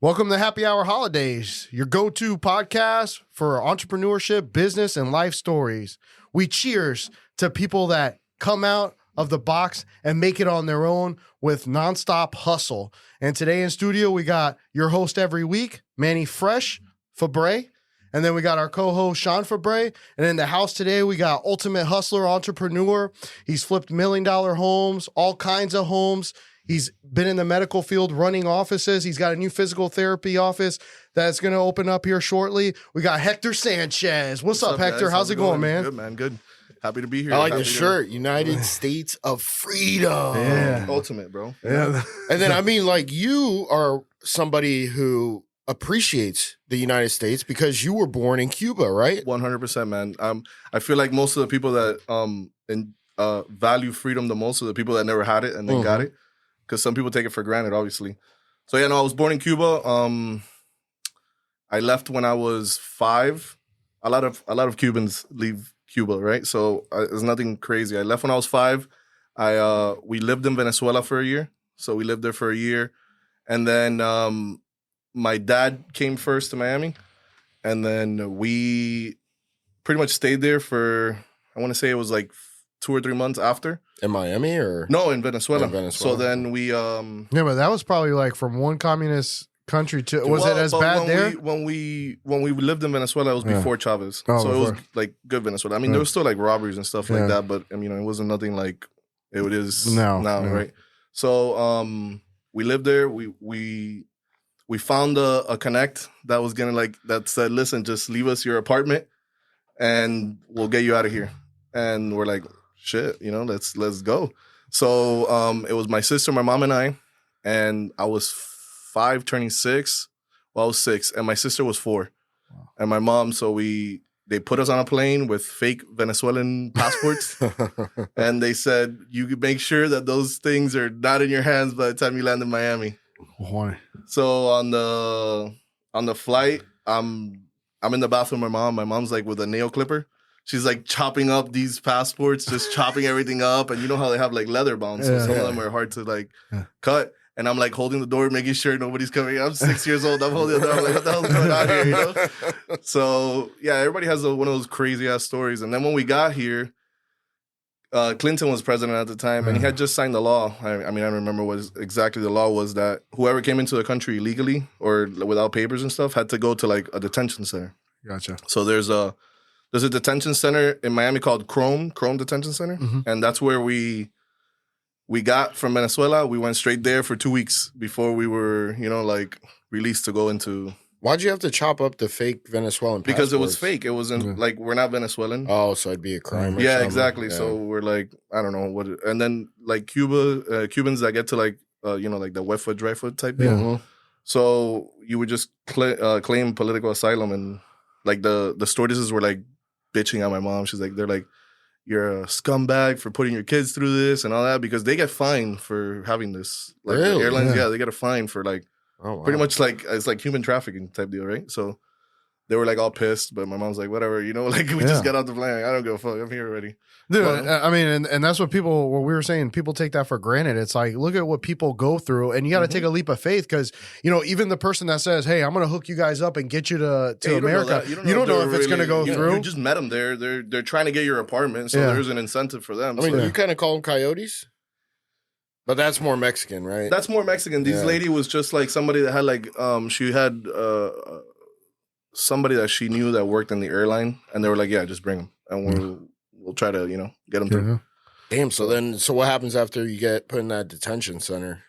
Welcome to Happy Hour Holidays, your go-to podcast for entrepreneurship, business, and life stories. We cheers to people that come out of the box and make it on their own with nonstop hustle. And today in studio, we got your host every week, Manny Febre. And then we got our co-host, Sean Febre. And in the house today, we got ultimate hustler, entrepreneur. He's flipped $1 million homes, all kinds of homes. He's been in the medical field running offices. He's got a new physical therapy office that's going to open up here shortly. We got Hector Sanchez. What's up, Hector? Guys? How's it going, man? Good, man. Good. Happy to be here. I like the shirt. United States of Freedom. Yeah. Ultimate, bro. Yeah. And then, I mean, like, you are somebody who appreciates the United States because you were born in Cuba, right? 100%, man. I feel like most of the people that value freedom the most are the people that never had it and then got it. Because some people take it for granted, obviously. So, yeah, no, I was born in Cuba. I left when I was 5. A lot of Cubans leave Cuba, right? So it's nothing crazy. I left when I was 5. We lived in Venezuela for a year. So we lived there for a year. And then my dad came first to Miami. And then we pretty much stayed there for, I want to say it was like 2 or 3 months after. In Miami or? No, in Venezuela. In Venezuela. So then we... Yeah, but that was probably like from one communist country to... Was it as bad there? When we lived in Venezuela, it was before Chavez. Oh, so before. it was like good Venezuela. I mean, there was still like robberies and stuff like that, but I mean, it wasn't nothing like it is now, right? So we lived there. We found a connect that was that said, listen, just leave us your apartment and we'll get you out of here. And we're like, shit, let's go. So it was my sister, my mom, and I was 5 turning 6. Well, I was 6, and my sister was 4. Wow. And my mom, they put us on a plane with fake Venezuelan passports. And they said, you could make sure that those things are not in your hands by the time you land in Miami. Why? So on the flight, I'm in the bathroom with my mom. My mom's like with a nail clipper. She's like chopping up these passports, just chopping everything up. And you know how they have like leather bound. So some of them are hard to cut. And I'm like holding the door, making sure nobody's coming. I'm 6 years old. I'm holding the door. I'm like, what the hell's going on here? So yeah, everybody has one of those crazy ass stories. And then when we got here, Clinton was president at the time, and he had just signed the law. I mean, I remember what exactly the law was, that whoever came into the country illegally or without papers and stuff had to go to like a detention center. Gotcha. So there's a detention center in Miami called Chrome Detention Center. Mm-hmm. And that's where we got from Venezuela. We went straight there for 2 weeks before we were, released to go into... Why'd you have to chop up the fake Venezuelan passports? Because it was fake. It wasn't, we're not Venezuelan. Oh, so it'd be a crime or Yeah, something. exactly. Yeah. So we're like, I don't know what... And then, like, Cubans that get to, like the wet foot, dry foot type deal. Mm-hmm. So you would just claim political asylum, and, like, the stewardesses were, like, bitching at my mom. She's like, they're like, you're a scumbag for putting your kids through this and all that, because they get fined for having this. Like really? The airlines, they get a fine for like pretty much like it's like human trafficking type deal, right? So they were like all pissed, but my mom's like, whatever, we just got off the plane. I don't give a fuck. I'm here already. Dude, I mean, and that's what we were saying, people take that for granted. It's like, look at what people go through, and you got to take a leap of faith, because, even the person that says, hey, I'm going to hook you guys up and get you to America, you don't know if it's going to go through. You just met them there. They're trying to get your apartment, so there's an incentive for them. I mean, you kind of call them coyotes? But that's more Mexican, right? That's more Mexican. This lady was just like somebody that had like, she had somebody that she knew that worked in the airline, and they were like, yeah, just bring them, and we'll try to, get them through. Damn, so what happens after you get put in that detention center?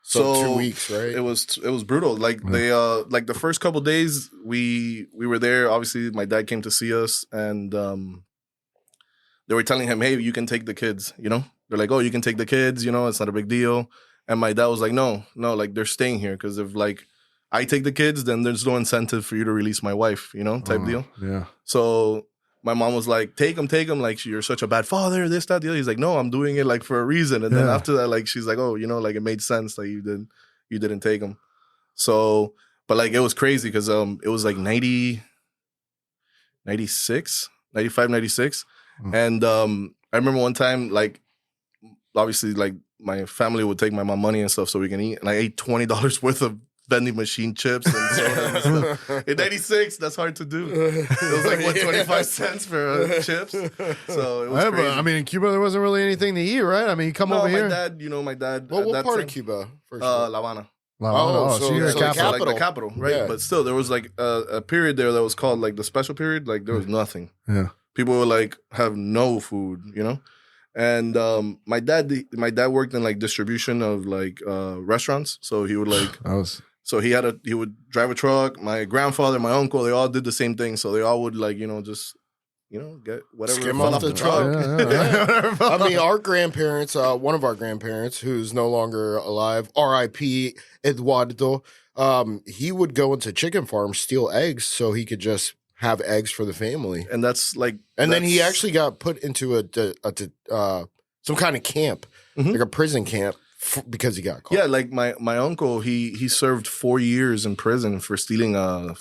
So 2 weeks, right? It was brutal. Like they like the first couple days we were there. Obviously, my dad came to see us, and they were telling him, hey, you can take the kids, They're like, oh, you can take the kids, it's not a big deal. And my dad was like, no, like they're staying here, because if like I take the kids, then there's no incentive for you to release my wife, type deal. Yeah. So my mom was like, take them, like, you're such a bad father, this, that, deal. He's like, no, I'm doing it like for a reason. And then after that, like, she's like, oh, like it made sense that you didn't take them. So, but like it was crazy, because it was like 96. And I remember one time, like, obviously, like, my family would take my mom money and stuff so we can eat. And I ate $20 worth of vending machine chips and soda and stuff. In '96, that's hard to do. It was like what 25 cents for chips. So it was crazy. But, I mean, in Cuba there wasn't really anything to eat, right? I mean, you come over here. My dad. Well, what part time, of Cuba? La Habana. So you're so the capital. Like the capital, right? Yeah. But still, there was like a period there that was called like the special period. Like there was nothing. Yeah. People would like have no food, you know. And my dad worked in like distribution of like restaurants. So he would like so he would drive a truck. My grandfather, my uncle, they all did the same thing. So they all would like just get whatever Skim fell off off the truck. Yeah. I mean, our grandparents, one of our grandparents, who's no longer alive, R.I.P. Eduardo, he would go into chicken farms, steal eggs, so he could just have eggs for the family. And that's like, and then he actually got put into some kind of camp, like a prison camp, because he got caught. Yeah, like my uncle, he served 4 years in prison for stealing I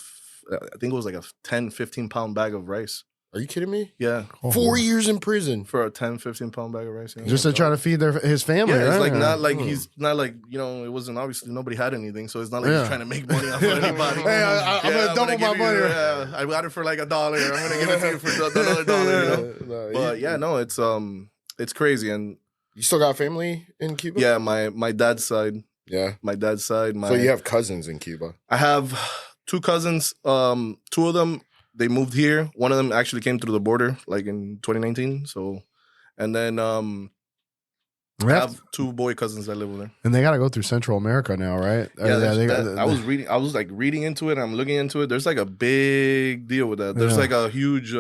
think it was like a 10, 15-pound bag of rice. Are you kidding me? Yeah. 4 years in prison for a 10, 15-pound bag of rice. Just to try to feed his family, yeah, right? It's like not like he's not like, it wasn't obviously nobody had anything, so it's not like he's trying to make money off of anybody. Hey, I'm gonna double my money. I got it for like $1. I'm gonna give it to you for another $1. But it's crazy. And you still got family in Cuba? Yeah, my dad's side. Yeah, my dad's side. So you have cousins in Cuba? I have 2 cousins. 2 of them, they moved here. One of them actually came through the border, like in 2019. So, and then I have 2 boy cousins that live over there. And they got to go through Central America now, right? I was reading into it. I'm looking into it. There's like a big deal with that. There's like a huge.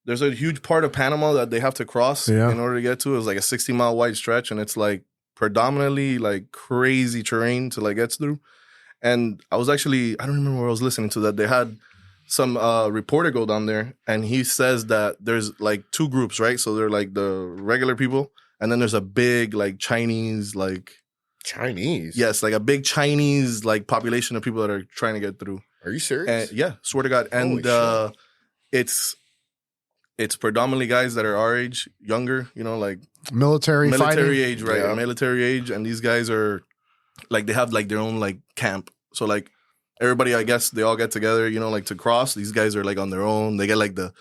There's a huge part of Panama that they have to cross in order to get to. It's like a 60-mile wide stretch, and it's like predominantly like crazy terrain to like get through. And I was actually, I don't remember where I was listening to that. They had some reporter go down there, and he says that there's like 2 groups, right? So they're like the regular people, and then there's a big like Chinese. Yes, like a big Chinese like population of people that are trying to get through. Are you serious? And, yeah, swear to God. And it's predominantly guys that are our age, younger, like military age, right? Yeah. Military age, and these guys are like they have like their own like camp. So like everybody, I guess they all get together, like to cross. These guys are like on their own. They get like the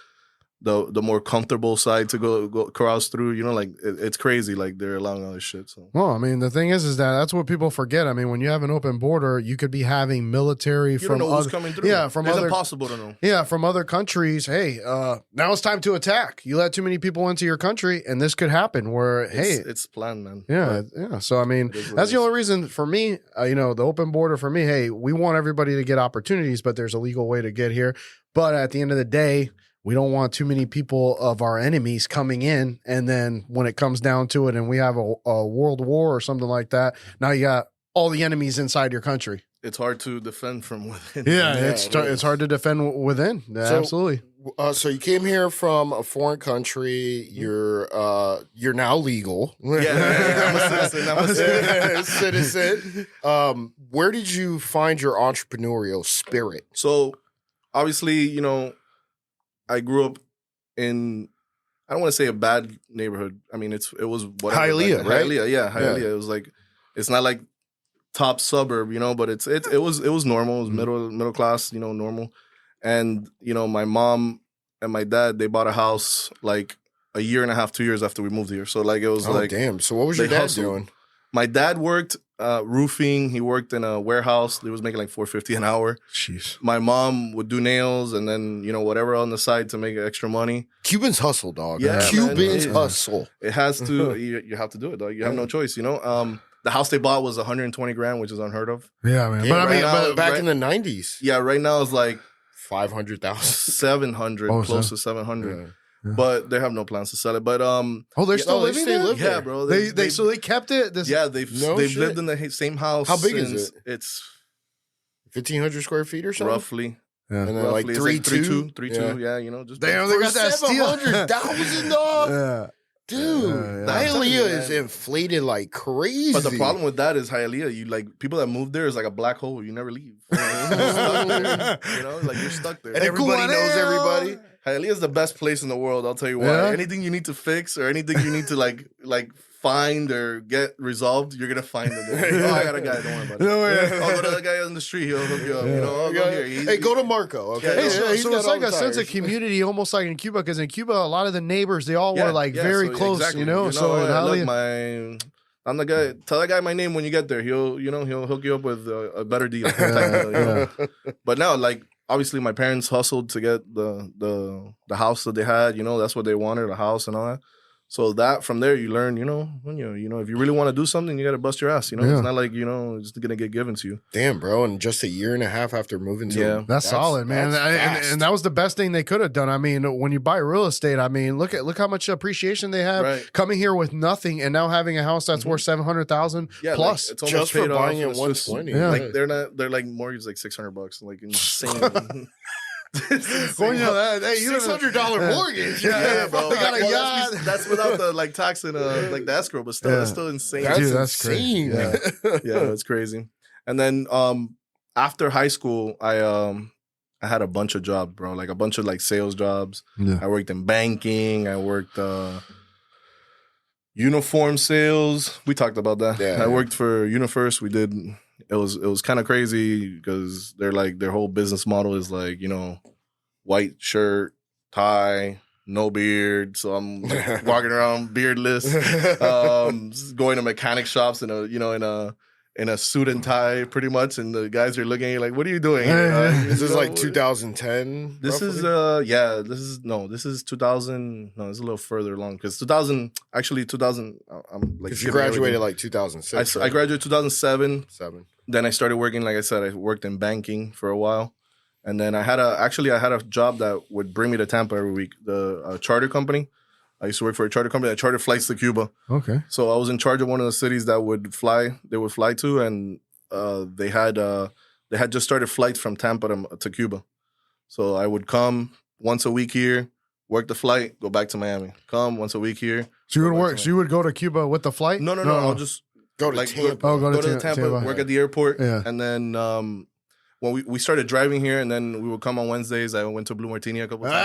more comfortable side to go cross through. Like it's crazy. Like they're allowing all this shit. So well, I mean, the thing is that's what people forget. I mean, when you have an open border, you could be having military from don't know who's coming through. Yeah, from it's other, impossible to know. Yeah, from other countries. Hey, now it's time to attack. You let too many people into your country, and this could happen. Where it's planned, man. Yeah. So I mean, that's the only reason for me. The open border for me. Hey, we want everybody to get opportunities, but there's a legal way to get here. But at the end of the day, we don't want too many people of our enemies coming in, and then when it comes down to it and we have a world war or something like that, now you got all the enemies inside your country. It's hard to defend from within. Yeah, it's hard to defend within. Yeah, so, absolutely. So you came here from a foreign country. You're now legal. Yeah, I'm a citizen. Where did you find your entrepreneurial spirit? So obviously, I grew up in, I don't want to say a bad neighborhood. I mean, it was whatever. Hialeah, like, right? Hialeah, yeah, Hialeah. Yeah. It was like, it's not like top suburb, but it was normal. It was middle class, normal. And, my mom and my dad, they bought a house like a year and a half, 2 years after we moved here. So like, it was damn. So what was your dad doing? My dad worked roofing. He worked in a warehouse. He was making like $4.50 an hour. Jeez. My mom would do nails and then, whatever on the side to make extra money. Cubans hustle, dog. Yeah, Cubans hustle. It has to, you have to do it, dog. You have no choice, The house they bought was $120,000, which is unheard of. Yeah, man. Yeah, but back in the 90s. Yeah, right now it's like 500,000. 700, close to 700. Yeah. But they have no plans to sell it. But they're still living there? Yeah, bro. So they kept it. They've lived in the same house. How big is it? It's 1,500 square feet or something, roughly. Yeah. And then like 3.2. 3.2. Yeah, just damn. They got that steel. 700,000, dog. Yeah. Dude, Hialeah is inflated like crazy. But the problem with that is Hialeah, people that move there is like a black hole. You never leave. You're stuck there. You're stuck there. And everybody knows everybody. Hialeah is the best place in the world. I'll tell you why. Yeah? Anything you need to fix or anything you need to like find or get resolved, you're gonna find them there. I got a guy. Don't worry about it. I'll go to the guy on the street. He'll hook you up. I'll go here. Hey, go to Marco. Okay. Hey, so it's like a sense of community, almost like in Cuba, because in Cuba, a lot of the neighbors, they all were like very close, exactly. So look, I'm the guy. Tell that guy my name when you get there. He'll hook you up with a better deal. But now, like, obviously, my parents hustled to get the house that they had. That's what they wanted, a house and all that. So that from there you learn, when if you really want to do something, you got to bust your ass. It's not like it's just gonna get given to you. Damn, bro! And just a year and a half after moving to that's solid, man. And that was the best thing they could have done. I mean, when you buy real estate, I mean, look how much appreciation they have coming here with nothing and now having a house that's worth $700,000 plus. Like, it's almost just for buying it 120. Like they're like mortgage like $600, like insane. $600 mortgage. Yeah, bro. That's without the like tax and like the escrow, but still, that's still insane. That's insane. Yeah, it's crazy. And then after high school, I had a bunch of jobs, bro. Like a bunch of like sales jobs. Yeah. I worked in banking. I worked uniform sales. We talked about that. Yeah, I worked for Universe. We did. It was kind of crazy because their whole business model is like, white shirt, tie, no beard. So I'm like, walking around beardless, going to mechanic shops in a suit and tie pretty much. And the guys are looking at you like, what are you doing? This is like 2010. This roughly? This is 2000. No, it's a little further along because 2000. I'm like, you graduated like 2006. I graduated 2007. Then I started working. Like I said, I worked in banking for a while, and then I had a job that would bring me to Tampa every week. The charter company. I used to work for a charter company that chartered flights to Cuba. Okay. So I was in charge of one of the cities that they would fly to, and they had just started flights from Tampa to Cuba. So I would come once a week here, work the flight, go back to Miami. Come once a week here. So you would work. So you would go to Cuba with the flight? No. I'll just go to Tampa. Go to Tampa, work at the airport, and then when we started driving here, and then we would come on Wednesdays. I went to Blue Martini a couple times.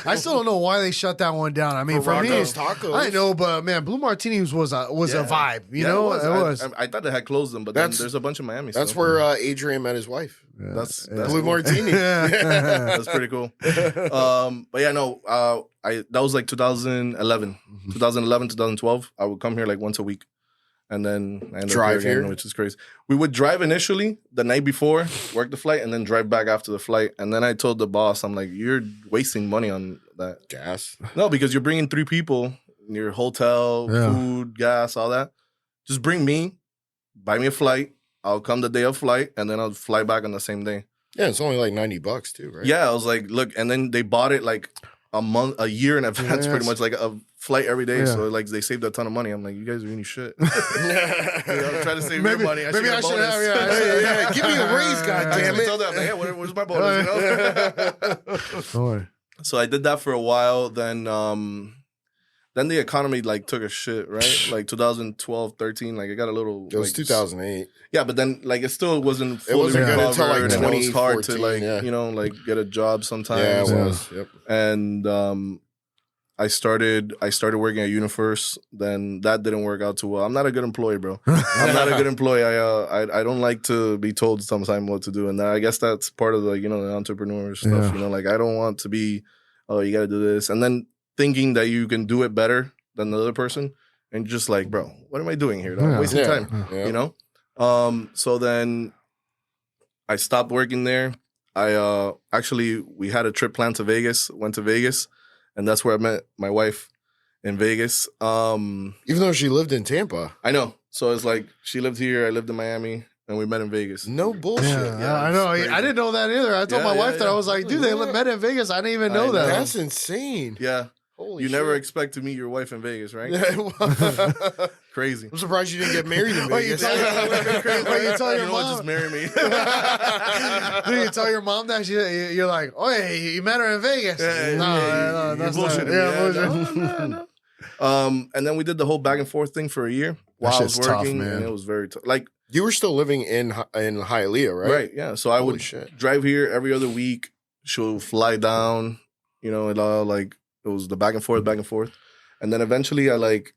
I still don't know why they shut that one down. I mean, for me, tacos. I know, but man, Blue Martini was a vibe. You know, it was. I thought they had closed them, but then there's a bunch of Miami. That's where Adrian met his wife. Yeah. That's Blue Martini. That's pretty cool. But yeah, no, that was like 2011, 2012. I would come here like once a week. And then I ended drive up here again, which is crazy. We would drive initially the night before, work the flight, and then drive back after the flight. And then I told the boss, I'm like, you're wasting money on that. Gas? No, because you're bringing 3 people, your hotel, food, gas, all that. Just bring me, buy me a flight. I'll come the day of flight, and then I'll fly back on the same day. Yeah, it's only like $90 too, right? Yeah, I was like, look, and then they bought it like a year in advance, pretty much, like a flight every day. So like they saved a ton of money. I'm like, you guys are really shit. I'm trying to save your money. Maybe I should have. Give me a raise, goddammit. Told them, hey, where's my bonus? So I did that for a while. Then the economy like took a shit, right? Like 2012, 13, like it got a little. It was 2008. Yeah, but then like it still wasn't fully recovered, until like 2014. It was hard to like like get a job sometimes. Yeah, it was. Yep. And I started working at Universe. Then that didn't work out too well. I'm not a good employee, bro. I'm not a good employee. I don't like to be told sometimes what to do, and I guess that's part of the the entrepreneur stuff. Like I don't want to be, oh, you got to do this, and then thinking that you can do it better than the other person, and just like, bro, what am I doing here? I'm wasting time. So then I stopped working there. We had a trip planned to Vegas. Went to Vegas. And that's where I met my wife in Vegas. Even though she lived in Tampa. I know. So it's like she lived here, I lived in Miami, and we met in Vegas. No bullshit. Yeah, I know. Crazy. I didn't know that either. I told my wife that. I was like, dude, they met in Vegas. I didn't even know that. That's insane. Yeah. Holy you shit. never expect to meet your wife in Vegas, right? Crazy. I'm surprised you didn't get married in Vegas. You tell your mom. Just marry me. Dude, you tell your mom that you're like, oh, hey, you met her in Vegas. No, that's bullshit. No. And then we did the whole back and forth thing for a year while I was working, and it was very tough. Like you were still living in Hialeah, right? Right. Yeah. So I would drive here every other week. She'll fly down. It all like it was the back and forth, and then eventually I like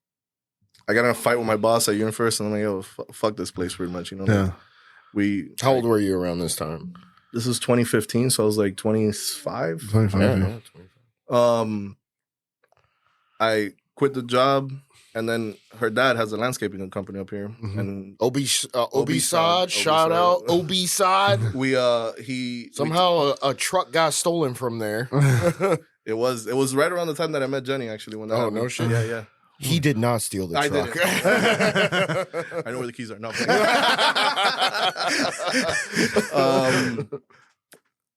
I got in a fight with my boss at Universe, and I'm like, yo, fuck this place pretty much, you know? Yeah. How old were you around this time? This was 2015, so I was like 25. 25. I quit the job, and then her dad has a landscaping company up here, and Obisad, shout out Obisad. He somehow a truck got stolen from there. It was right around the time that I met Jenny, actually. When that happened. No shit. Yeah. He did not steal the truck. I know where the keys are. No.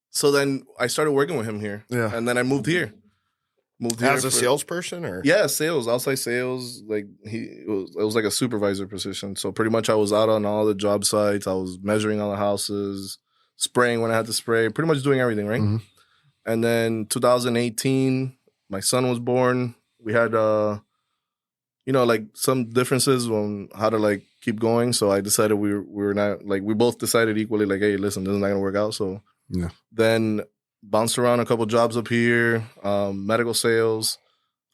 So then I started working with him here. Yeah. And then I moved here. As a salesperson, or sales, outside sales. Like it was like a supervisor position. So pretty much I was out on all the job sites. I was measuring all the houses, spraying when I had to spray, pretty much doing everything, right? Mm-hmm. And then 2018, my son was born. We had like some differences on how to like keep going. So I decided we were not like, we both decided equally like, hey, listen, this is not gonna work out. So then bounced around a couple jobs up here, medical sales.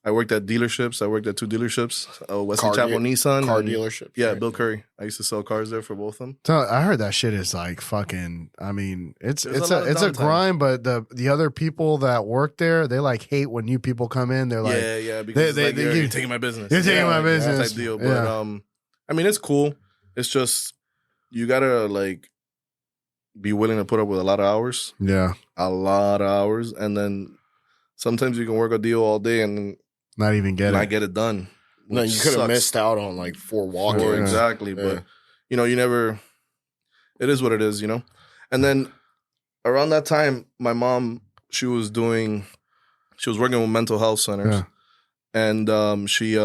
I worked at dealerships. I worked at 2 dealerships, Wesley Chapel Nissan. Car dealership. Yeah, right? Bill Curry. I used to sell cars there for both of them. So I heard that shit is like fucking. I mean, it's a downtime. grind, but the other people that work there, they like hate when new people come in. They're like, because you're taking my business. You're taking my business. Type deal. But I mean, it's cool. It's just you gotta like be willing to put up with a lot of hours. Yeah, a lot of hours, and then sometimes you can work a deal all day and not even get it done. No, you could have missed out on like 4 walk-ins. Exactly, but you never. It is what it is, And then around that time, my mom, she was working with mental health centers, and she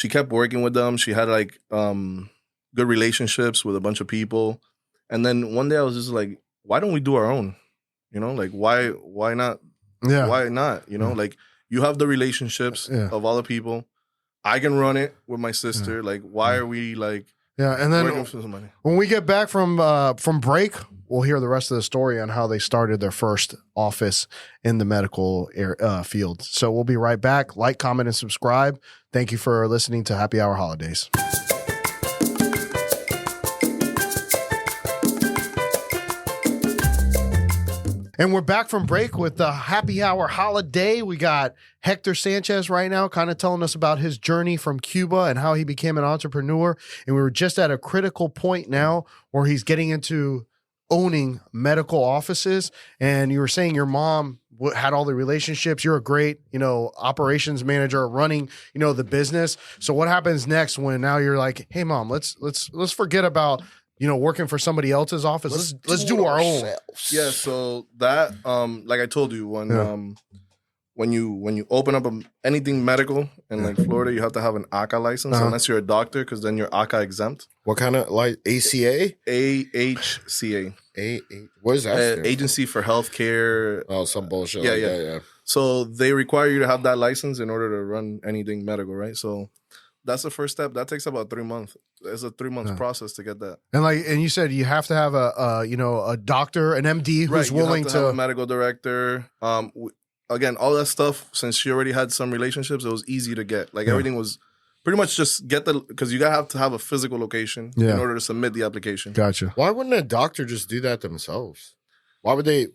kept working with them. She had like good relationships with a bunch of people, and then one day I was just like, why don't we do our own? Like why not? Yeah, why not? Like. You have the relationships of all the people. I can run it with my sister. Like, why are we like? Yeah, and then working for somebody? When we get back from break, we'll hear the rest of the story on how they started their first office in the medical field. So we'll be right back. Like, comment, and subscribe. Thank you for listening to Happy Hour Holidays. And we're back from break with the Happy Hour Holiday. We got Hector Sanchez right now kind of telling us about his journey from Cuba and how he became an entrepreneur. And we were just at a critical point now where he's getting into owning medical offices. And you were saying your mom had all the relationships. You're a great, operations manager running, the business. So what happens next when now you're like, hey, Mom, let's forget about working for somebody else's office. Let's do our own. Yeah. So that, like I told you, when you open up anything medical in like Florida, you have to have an ACA license unless you're a doctor, because then you're ACA exempt. What kind of ACA? AHCA. What is that? Agency for Healthcare. Oh, some bullshit. Yeah. So they require you to have that license in order to run anything medical, right? So that's the first step. That takes about 3 months. It's a 3-month process to get that. And you said you have to have a doctor, an MD who's willing to have a medical director. Again, all that stuff. Since she already had some relationships, it was easy to get. Like everything was pretty much just get because you gotta have to have a physical location in order to submit the application. Gotcha. Why wouldn't a doctor just do that themselves? Why would they?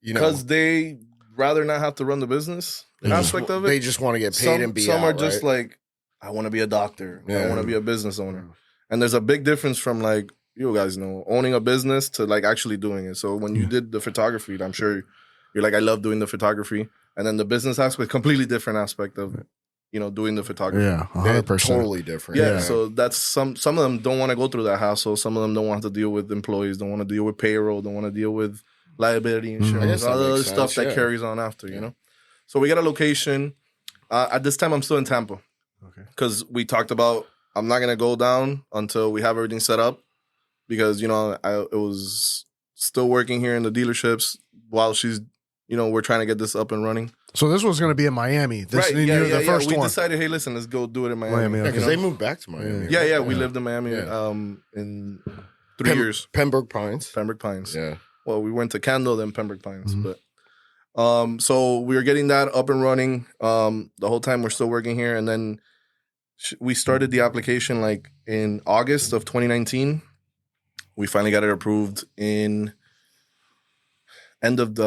Because they rather not have to run the business aspect of it. They just want to get paid and be. Some are just like, I want to be a doctor. I want to be a business owner. And there's a big difference from like, you guys know, owning a business to like actually doing it. So when you did the photography, I'm sure you're like, I love doing the photography. And then the business aspect, completely different aspect of, doing the photography. Yeah, 100%. Totally different. Yeah, so that's some of them don't want to go through that hassle. Some of them don't want to deal with employees, don't want to deal with payroll, don't want to deal with liability insurance, all the other stuff that carries on after, So we got a location. At this time, I'm still in Tampa. Okay. Because we talked about I'm not gonna go down until we have everything set up, because it was still working here in the dealerships while she's we're trying to get this up and running. So this was going to be in Miami. The first one. We decided, hey, listen, let's go do it in Miami. Because they moved back to Miami. Yeah. We lived in Miami in 3 years. Pembroke Pines. Yeah. Well, we went to Kendall, then Pembroke Pines, but. So we were getting that up and running. The whole time we're still working here, and then We started the application like in August of 2019. We finally got it approved in end of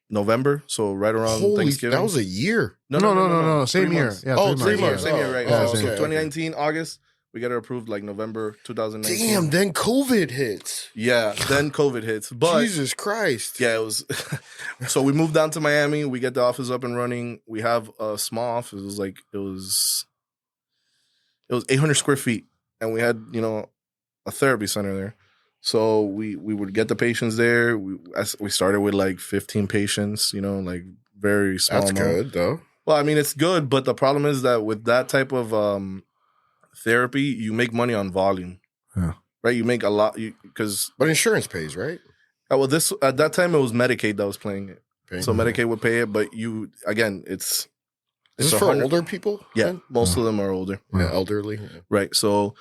November, so right around Thanksgiving. That was a year. No. Same year. Months. Yeah, 3 months. Same year, right? Oh, So okay, 2019 August, we got it approved like November 2019. Damn, then COVID hits. Yeah, then COVID hits. But Jesus Christ. yeah, it was. So we moved down to Miami. We get the office up and running. We have a small office. It was 800 square feet, and we had a therapy center there. So we would get the patients there. We started with like 15 patients, like very small. That's amount. good though. Well, I mean, it's good, but the problem is that with that type of therapy, you make money on volume. Yeah. Right? You make a lot because. But insurance pays, right? Well, at that time it was Medicaid that was paying it. So Medicaid would pay it, but it's Is this for older people? Yeah, then? most of them are older. Yeah, elderly. Yeah. Right. So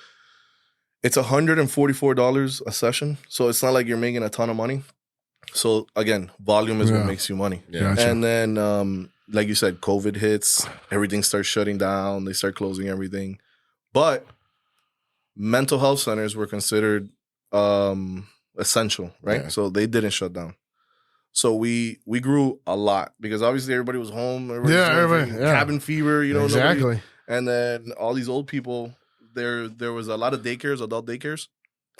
it's $144 a session. So it's not like you're making a ton of money. So again, volume is what makes you money. Yeah. Gotcha. And then, like you said, COVID hits, everything starts shutting down. They start closing everything. But mental health centers were considered essential, right? Yeah. So they didn't shut down. So we grew a lot because obviously everybody was home. Everybody. Cabin fever, exactly. And then all these old people. There was a lot of daycares, adult daycares.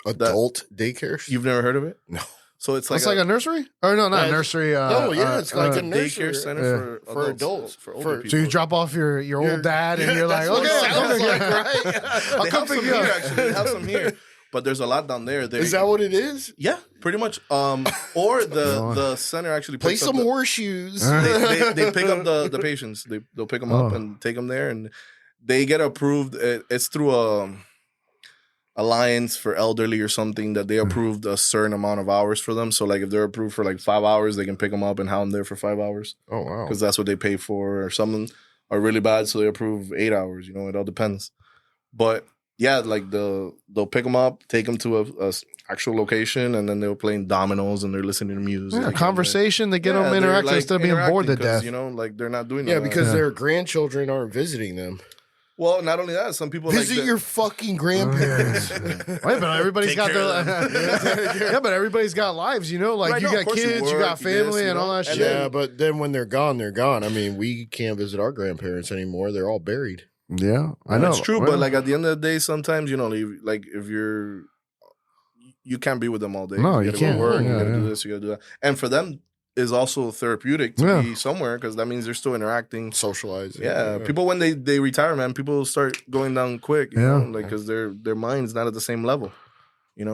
Adult daycares? You've never heard of it? No. So it's like a nursery? Or no, not a nursery. It's like a nursery daycare center for adults. For older people. So you drop off your old dad and you're like, okay, I'll come pick you up. Actually, they have some here. But there's a lot down there. Is that what it is? Yeah, pretty much. Or the center actually play some horseshoes. They pick up the patients. They'll pick them up and take them there, and they get approved. It's through a alliance for elderly or something that they approved a certain amount of hours for them. So like if they're approved for like 5 hours, they can pick them up and have them there for 5 hours. Oh wow! Because that's what they pay for. Or some are really bad, so they approve 8 hours. It all depends. But yeah, like they'll pick them up, take them to a actual location, and then they're playing dominoes and they're listening to music. Yeah, conversation. They get them interacting instead of being bored to death. Like they're not doing that. Yeah, because their grandchildren aren't visiting them. Well, not only that, some people visit your fucking grandparents. Wait, but everybody's got their but everybody's got lives, Like right, you got kids, you got family, and all that shit. Yeah, but then when they're gone, they're gone. I mean, we can't visit our grandparents anymore. They're all buried. Yeah, I know. It's true, but like at the end of the day, sometimes like if you can't be with them all day. No, you can't. Go to work, you gotta do this, you gotta do that, and for them is also therapeutic to be somewhere because that means they're still interacting, socializing. Yeah, people when they retire, man, people start going down quick, you know, like because their mind's not at the same level,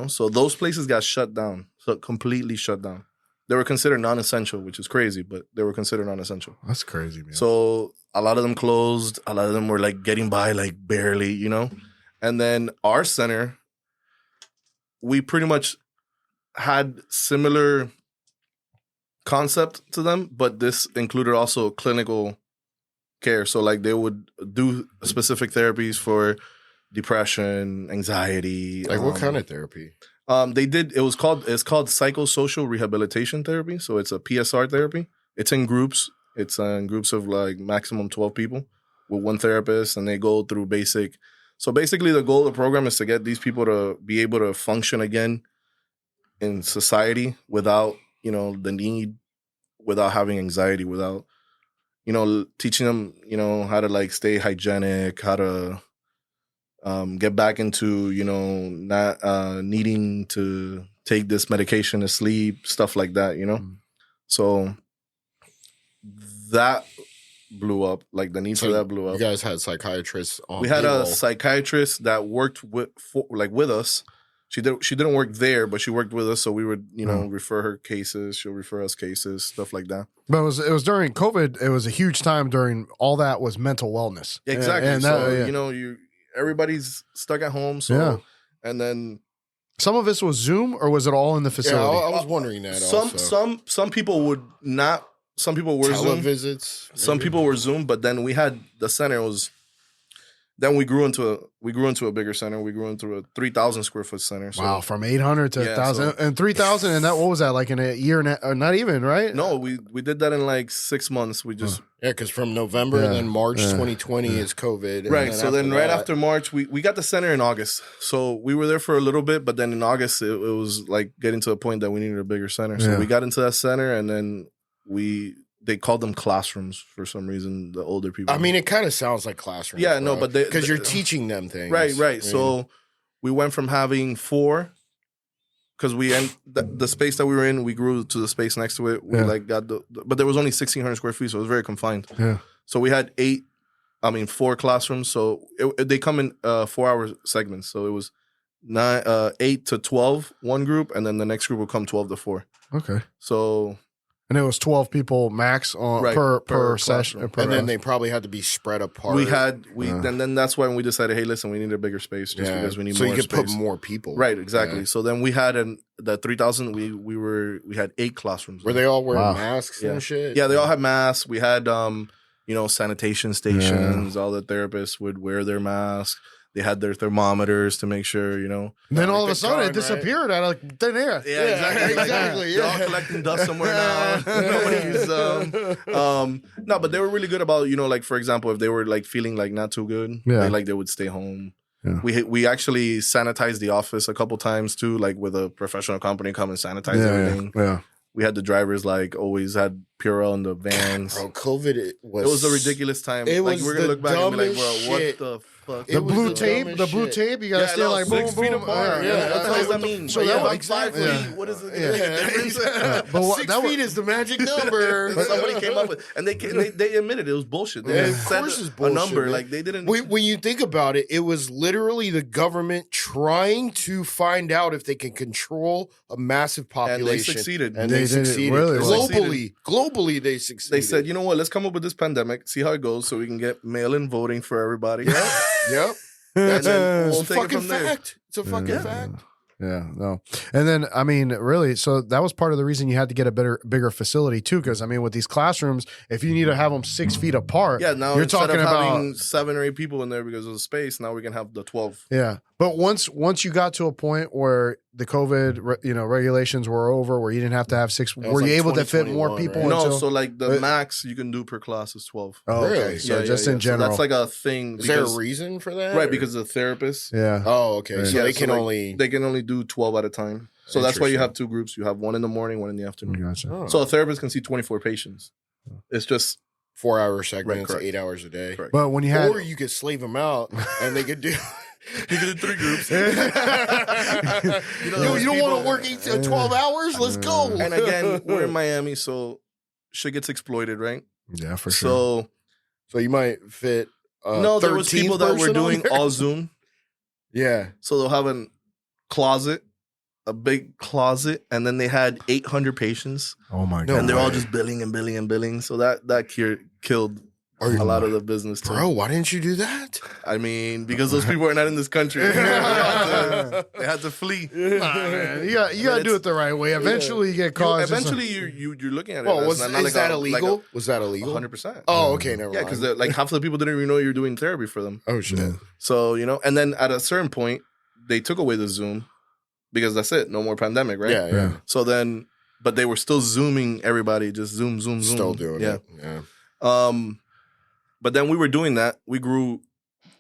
So those places got shut down, so completely shut down. They were considered non-essential, which is crazy, but they were considered non-essential. That's crazy, man. So a lot of them closed. A lot of them were like getting by, like barely, And then our center, we pretty much had similar concept to them, but this included also clinical care. So like they would do specific therapies for depression, anxiety. Like what kind of therapy? It's called psychosocial rehabilitation therapy. So it's a PSR therapy. It's in groups. It's in groups of like maximum 12 people with one therapist, and they go through basic. So basically the goal of the program is to get these people to be able to function again in society without, the need, without having anxiety, without, teaching them, how to like stay hygienic, how to get back into, not needing to take this medication to sleep, stuff like that, So that blew up, like the need for that blew up. You guys had psychiatrists on. We had a psychiatrist that worked with us. She didn't work there, but she worked with us, so we would, refer her cases. She'll refer us cases, stuff like that. But it was during COVID. It was a huge time during all that was mental wellness. Exactly. And so, everybody's stuck at home. So, and then some of this was Zoom, or was it all in the facility? Yeah, I was wondering that. Some people would not. Some people were Zoom visits. Some people were Zoom, but then we had the center Then we grew into a bigger center. We grew into a 3,000 square foot center. So, wow, from 800 to 1,000 and 3,000, and that what was that like in a year and not even, right? No, we did that in like 6 months. We just because from November and then March 2020 is COVID. Right. So then right after March, we got the center in August. So we were there for a little bit, but then in August it was like getting to a point that we needed a bigger center. So we got into that center, and then they called them classrooms for some reason, the older people. I mean, it kind of sounds like classrooms. Yeah, no, but because you're teaching them things. Right. I mean, so we went from having 4, because the space that we were in, we grew to the space next to it. We got but there was only 1,600 square feet, so it was very confined. Yeah. So we had 4 classrooms. So they come in 4-hour segments. So it was 8 to 12 one group, and then the next group will come 12 to 4. Okay. So. And it was 12 people max on per session. And then they probably had to be spread apart. And then that's when we decided, hey, listen, we need a bigger space just because we need more space. So you could put more people. Right, exactly. Yeah. So then we had the 3,000, we had 8 classrooms. Were they all wearing masks and shit? Yeah, they all had masks. We had sanitation stations. All the therapists would wear their masks. They had their thermometers to make sure, And then all of a sudden it disappeared out of thin air. Yeah, exactly. They're all collecting dust somewhere now. Nobody's no, but they were really good about, like for example, if they were like feeling like not too good, they would stay home. Yeah. We actually sanitized the office a couple times too, like with a professional company come and sanitize everything. Yeah. We had the drivers like always had Purell in the vans. Bro, COVID it was a ridiculous time. It like was we're gonna look back and be like, bro, shit. what the fuck? The blue tape, you gotta stand like 6 feet apart. Yeah, what the hell does that mean? So that was 5 feet. What is the difference? But 6 feet is the magic number. Somebody came up with, and they admitted it was bullshit. They of course it's bullshit. A number man. like they didn't. When you think about it, it was literally the government trying to find out if they can control a massive population. And they succeeded. And they succeeded. Really? Globally, they succeeded. They said, you know what? Let's come up with this pandemic, see how it goes, so we can get mail-in voting for everybody. Yep. And then we'll it's a fucking fact. It's a fucking fact. Yeah, no. And then, I mean, really, so that was part of the reason you had to get a bigger facility too, because I mean, with these classrooms, if you need to have them 6 feet apart, now you're talking about having 7 or 8 people in there because of the space. Now we can have the 12. Yeah, but once you got to a point where the COVID, regulations were over, where you didn't have to have 6, were you able to fit more people? Right? No, so like the max you can do per class is 12. Oh, okay. Really? So just in general, so that's like a thing. Is there a reason for that? Right, because of the therapist. Yeah. Oh, okay. Right. So they can only do 12 at a time. So that's why you have 2 groups. You have one in the morning, one in the afternoon. Gotcha. Oh. So a therapist can see 24 patients. It's just 4-hour segments, right, 8 hours a day. Correct. But when you had, or you could slave them out, and they could do. You can do 3 groups. You don't want to work 12 hours? Let's go. And again, we're in Miami, so shit gets exploited, right? Yeah, for sure. So you might fit. No, there was people that were doing all Zoom. Yeah. So they'll have a big closet, and then they had 800 patients. Oh my god! And they're all just billing and billing and billing. So that killed a lot of the business too. Bro, why didn't you do that? I mean, because those people are not in this country. They had to flee. Nah, man. You got to do it the right way. Eventually, you get caught. Eventually, you're looking at it. Well, is that illegal? Was that illegal? 100%. Oh, okay, never mind. Yeah, because like half of the people didn't even know you're doing therapy for them. Oh shit. So and then at a certain point, they took away the Zoom because that's it. No more pandemic, right? Yeah. So then, but they were still Zooming everybody, just Zoom. Still doing it. Yeah. But then we were doing that. We grew,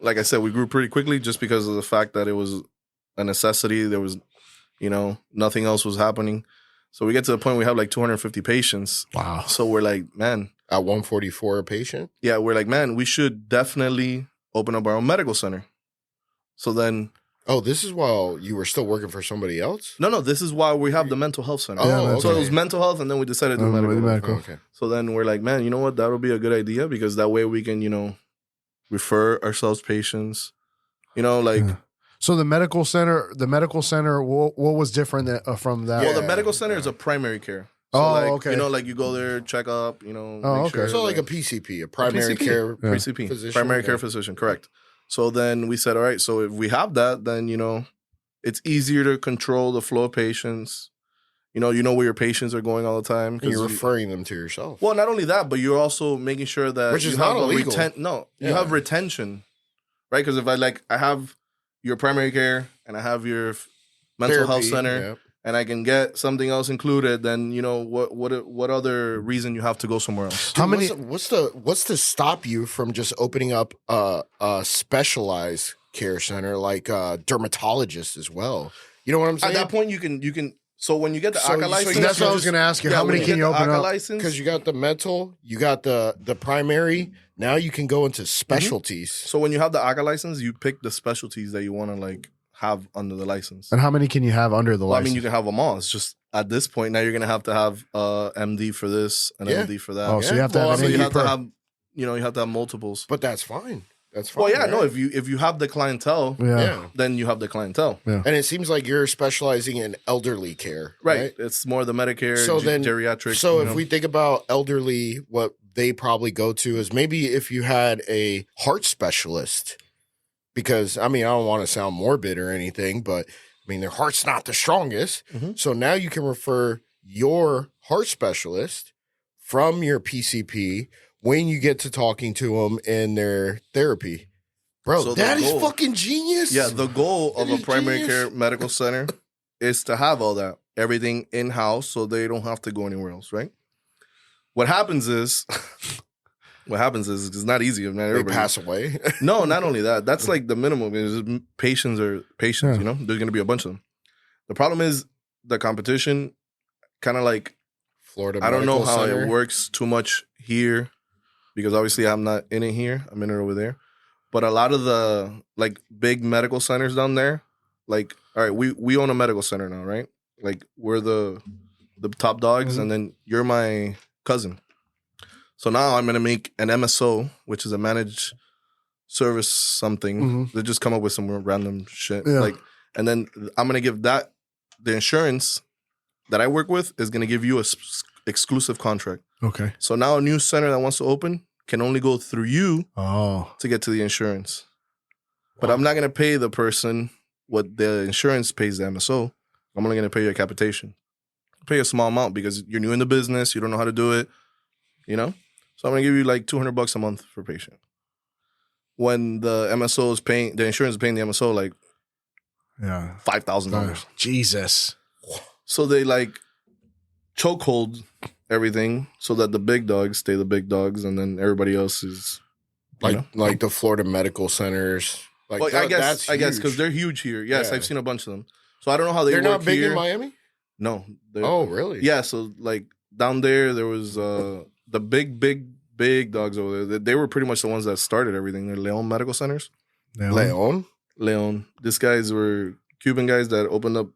like I said, pretty quickly just because of the fact that it was a necessity. There was, nothing else was happening. So we get to the point we have like 250 patients. Wow. So we're like, man. At 144 a patient? Yeah, we're like, man, we should definitely open up our own medical center. So then. Oh, this is while you were still working for somebody else? No, this is why we have the mental health center. Oh, okay. So it was mental health, and then we decided to do medical. Oh, okay. So then we're like, man, you know what? That'll be a good idea because that way we can, refer ourselves patients. So the medical center, what was different from that? Well, the medical center is a primary care. So okay. Like you go there, check up, okay. Sure, so like a PCP, a primary care physician. Primary care physician, correct. So then we said, all right, so if we have that, then, it's easier to control the flow of patients. You know where your patients are going all the time. And you're referring them to yourself. Well, not only that, but you're also making sure that which is not illegal. You have retention. right? Because if I have your primary care and I have your mental health center, and I can get something else included, then what other reason you have to go somewhere else? Dude, what's to stop you from just opening up a specialized care center like a dermatologist as well? You know what I'm saying? At that point, you can. So when you get the ACA license, that's what I was going to ask you. How many can you open up? Because you got the mental, you got the primary. Now you can go into specialties. So when you have the ACA license, you pick the specialties that you want to have under the license. And how many can you have under the license? I mean, you can have them all. It's just at this point now you're going to have MD for this and MD for that. Oh, so you have to have an MD per. You have to have multiples. But that's fine. That's fine. Well, yeah, right? No. If you have the clientele, then you have the clientele. Yeah. And it seems like you're specializing in elderly care, right? It's more the Medicare, geriatric. So if we think about elderly, what they probably go to is maybe if you had a heart specialist, because I mean I don't want to sound morbid or anything, but I mean their heart's not the strongest. Mm-hmm. So now you can refer your heart specialist from your PCP when you get to talking to them in their therapy. Bro, so that is fucking genius. Yeah, the goal of a primary care medical center is to have all that, everything in-house so they don't have to go anywhere else, right? What happens is it's not easy. They pass away. No, not only that. That's like the minimum. Patients, there's going to be a bunch of them. The problem is the competition kind of like Florida I don't know Medical how Center. It works too much here because obviously I'm not in it here. I'm in it over there. But a lot of the big medical centers down there, all right, we own a medical center now, right? We're the top dogs, mm-hmm. and then you're my cousin. So now I'm gonna make an MSO, which is a managed service something. Mm-hmm. They just come up with some random shit, and then I'm gonna give that the insurance that I work with is gonna give you a exclusive contract. Okay. So now a new center that wants to open can only go through you to get to the insurance. But I'm not going to pay the person what the insurance pays the MSO. I'm only going to pay you a capitation. Pay a small amount because you're new in the business. You don't know how to do it, So I'm going to give you $200 a month for patient. When the MSO is paying, the insurance is paying the MSO $5,000. Jesus. So they chokehold everything so that the big dogs stay the big dogs and then everybody else is like the Florida medical centers. I guess because they're huge here. Yes, I've seen a bunch of them. So I don't know how they're not big here. in Miami. No. Oh, really? Yeah. So down there was the big dogs over there. They were pretty much the ones that started everything. They're Leon medical centers. Leon. These guys were Cuban guys that opened up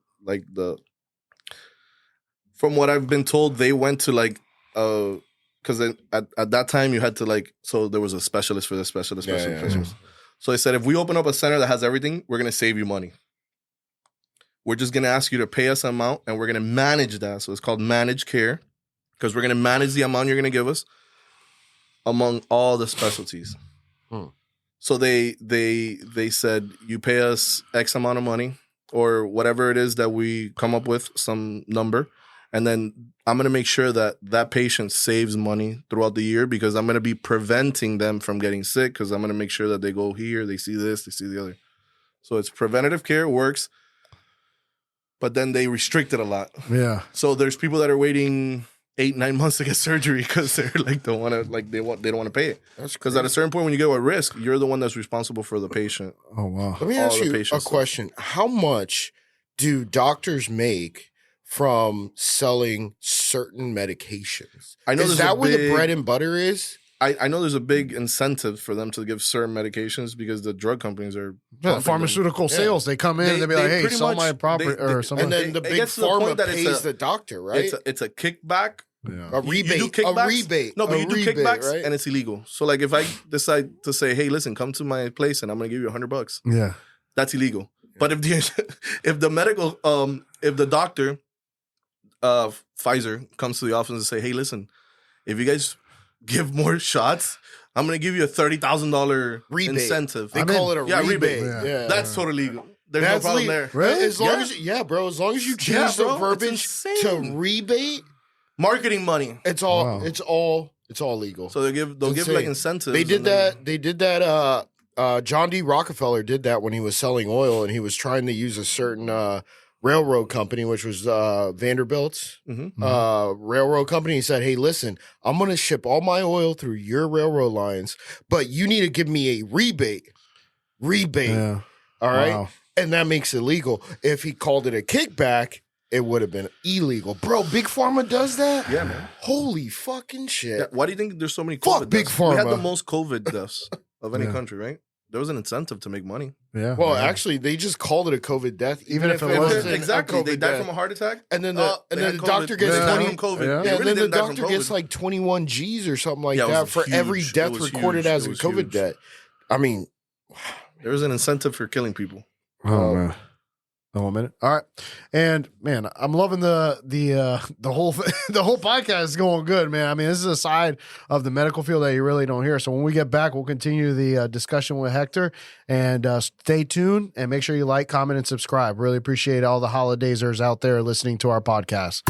From what I've been told, they went to because at that time you had to so there was a specialist for this specialist. So they said, if we open up a center that has everything, we're going to save you money. We're just going to ask you to pay us an amount and we're going to manage that. So it's called managed care because we're going to manage the amount you're going to give us among all the specialties. So they said, you pay us X amount of money or whatever it is that we come up with, some number. And then I'm going to make sure that patient saves money throughout the year because I'm going to be preventing them from getting sick because I'm going to make sure that they go here, they see this, they see the other. So it's preventative care, works, but then they restrict it a lot. Yeah. So there's people that are waiting 8-9 months to get surgery because they're they don't want to pay it. That's because at a certain point when you get at risk, you're the one that's responsible for the patient. Oh wow. Let me ask you a question. How much do doctors make from selling certain medications? I know is that where the bread and butter is? I know there's a big incentive for them to give certain medications because the drug companies are pharmaceutical sales. They come in and they be like, "Hey, sell my property," or something. And then the big pharma pays the doctor, right? It's a kickback, a rebate, you do kickbacks. A rebate. No, but you do kickbacks, right? And it's illegal. So if I decide to say, "Hey, listen, come to my place and I'm going to give you $100," yeah, that's illegal. But if the doctor Pfizer comes to the office and say, "Hey, listen, if you guys give more shots, I'm going to give you a $30,000 incentive." They call it a rebate. Yeah. That's totally legal. There's no problem there. Really? As long as you change the verbiage to rebate, marketing money. It's all legal. So they'll give incentives. They did that John D. Rockefeller did that when he was selling oil, and he was trying to use a certain railroad company, which was Vanderbilt's railroad company. He said, hey, listen, I'm going to ship all my oil through your railroad lines, but you need to give me a rebate. Yeah. All right? Wow. And that makes it legal. If he called it a kickback, it would have been illegal. Bro, Big Pharma does that? Yeah, man. Holy fucking shit. Yeah, why do you think there's so many COVID Fuck Big deaths? Pharma. We had the most COVID deaths of any country, right? There was an incentive to make money. Yeah. Well, actually, they just called it a COVID death, even if it wasn't exactly. They died death. from a heart attack, and then the doctor gets 20 from COVID. Yeah, and then the doctor gets like 21 G's or something like that for every death recorded as a COVID death. I mean, there was an incentive for killing people. Oh man. A whole minute. All right. And man, I'm loving the whole the whole podcast is going good, man. I mean, this is a side of the medical field that you really don't hear. So when we get back, we'll continue the discussion with Hector, and stay tuned and make sure you like, comment, and subscribe. Really appreciate all the holidayzers out there listening to our podcast.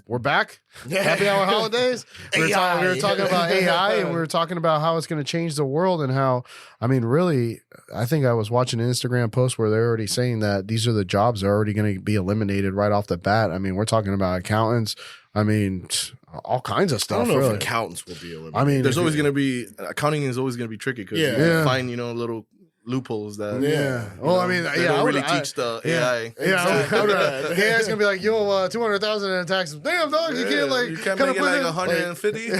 We're back. Happy Hour Holidays. We were talking about AI, and we were talking about how it's going to change the world, and how, I mean, really, I think I was watching an Instagram post where they're already saying that these are the jobs that are already going to be eliminated right off the bat. I mean, we're talking about accountants. I mean, all kinds of stuff. I don't know really. if accountants will be eliminated. I mean, there's always going to be, accounting is always going to be tricky because you find, little loopholes that well, I mean, they don't really teach the AI. The AI's gonna be like, yo, 200,000 in taxes. Damn, dog, you can't you can't make it like 150.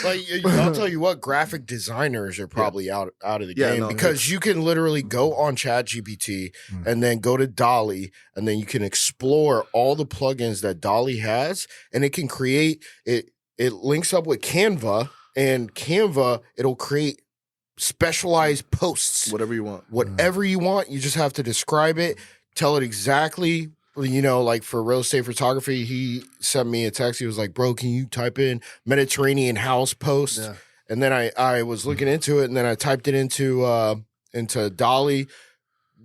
Like, I'll tell you what, graphic designers are probably out of the game because you can literally go on ChatGPT and then go to DALL-E, and then you can explore all the plugins that DALL-E has, and it can create it. It links up with Canva, and Canva, it'll create specialized posts, whatever you want. You just have to describe it, tell it exactly. Like for real estate photography, he sent me a text. He was like, bro, can you type in Mediterranean house post? And then I was looking into it, and then I typed it into DALL-E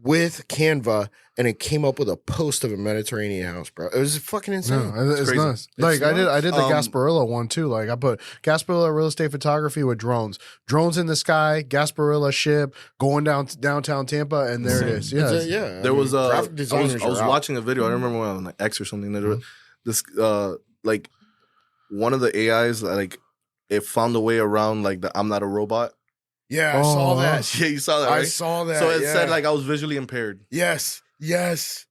with Canva, and it came up with a post of a Mediterranean house, bro. It was fucking insane. No, it's nuts. Like I did the Gasparilla one too. Like I put Gasparilla real estate photography with drones in the sky, Gasparilla ship going downtown Tampa, and there it is. Yeah, there was graphic designers. I was watching a video. I don't remember when on like X or something. That this like one of the AIs like it found a way around like the I'm not a robot. Yeah, I saw that. Yeah, you saw that, right? I saw that. So it said like I was visually impaired. Yes.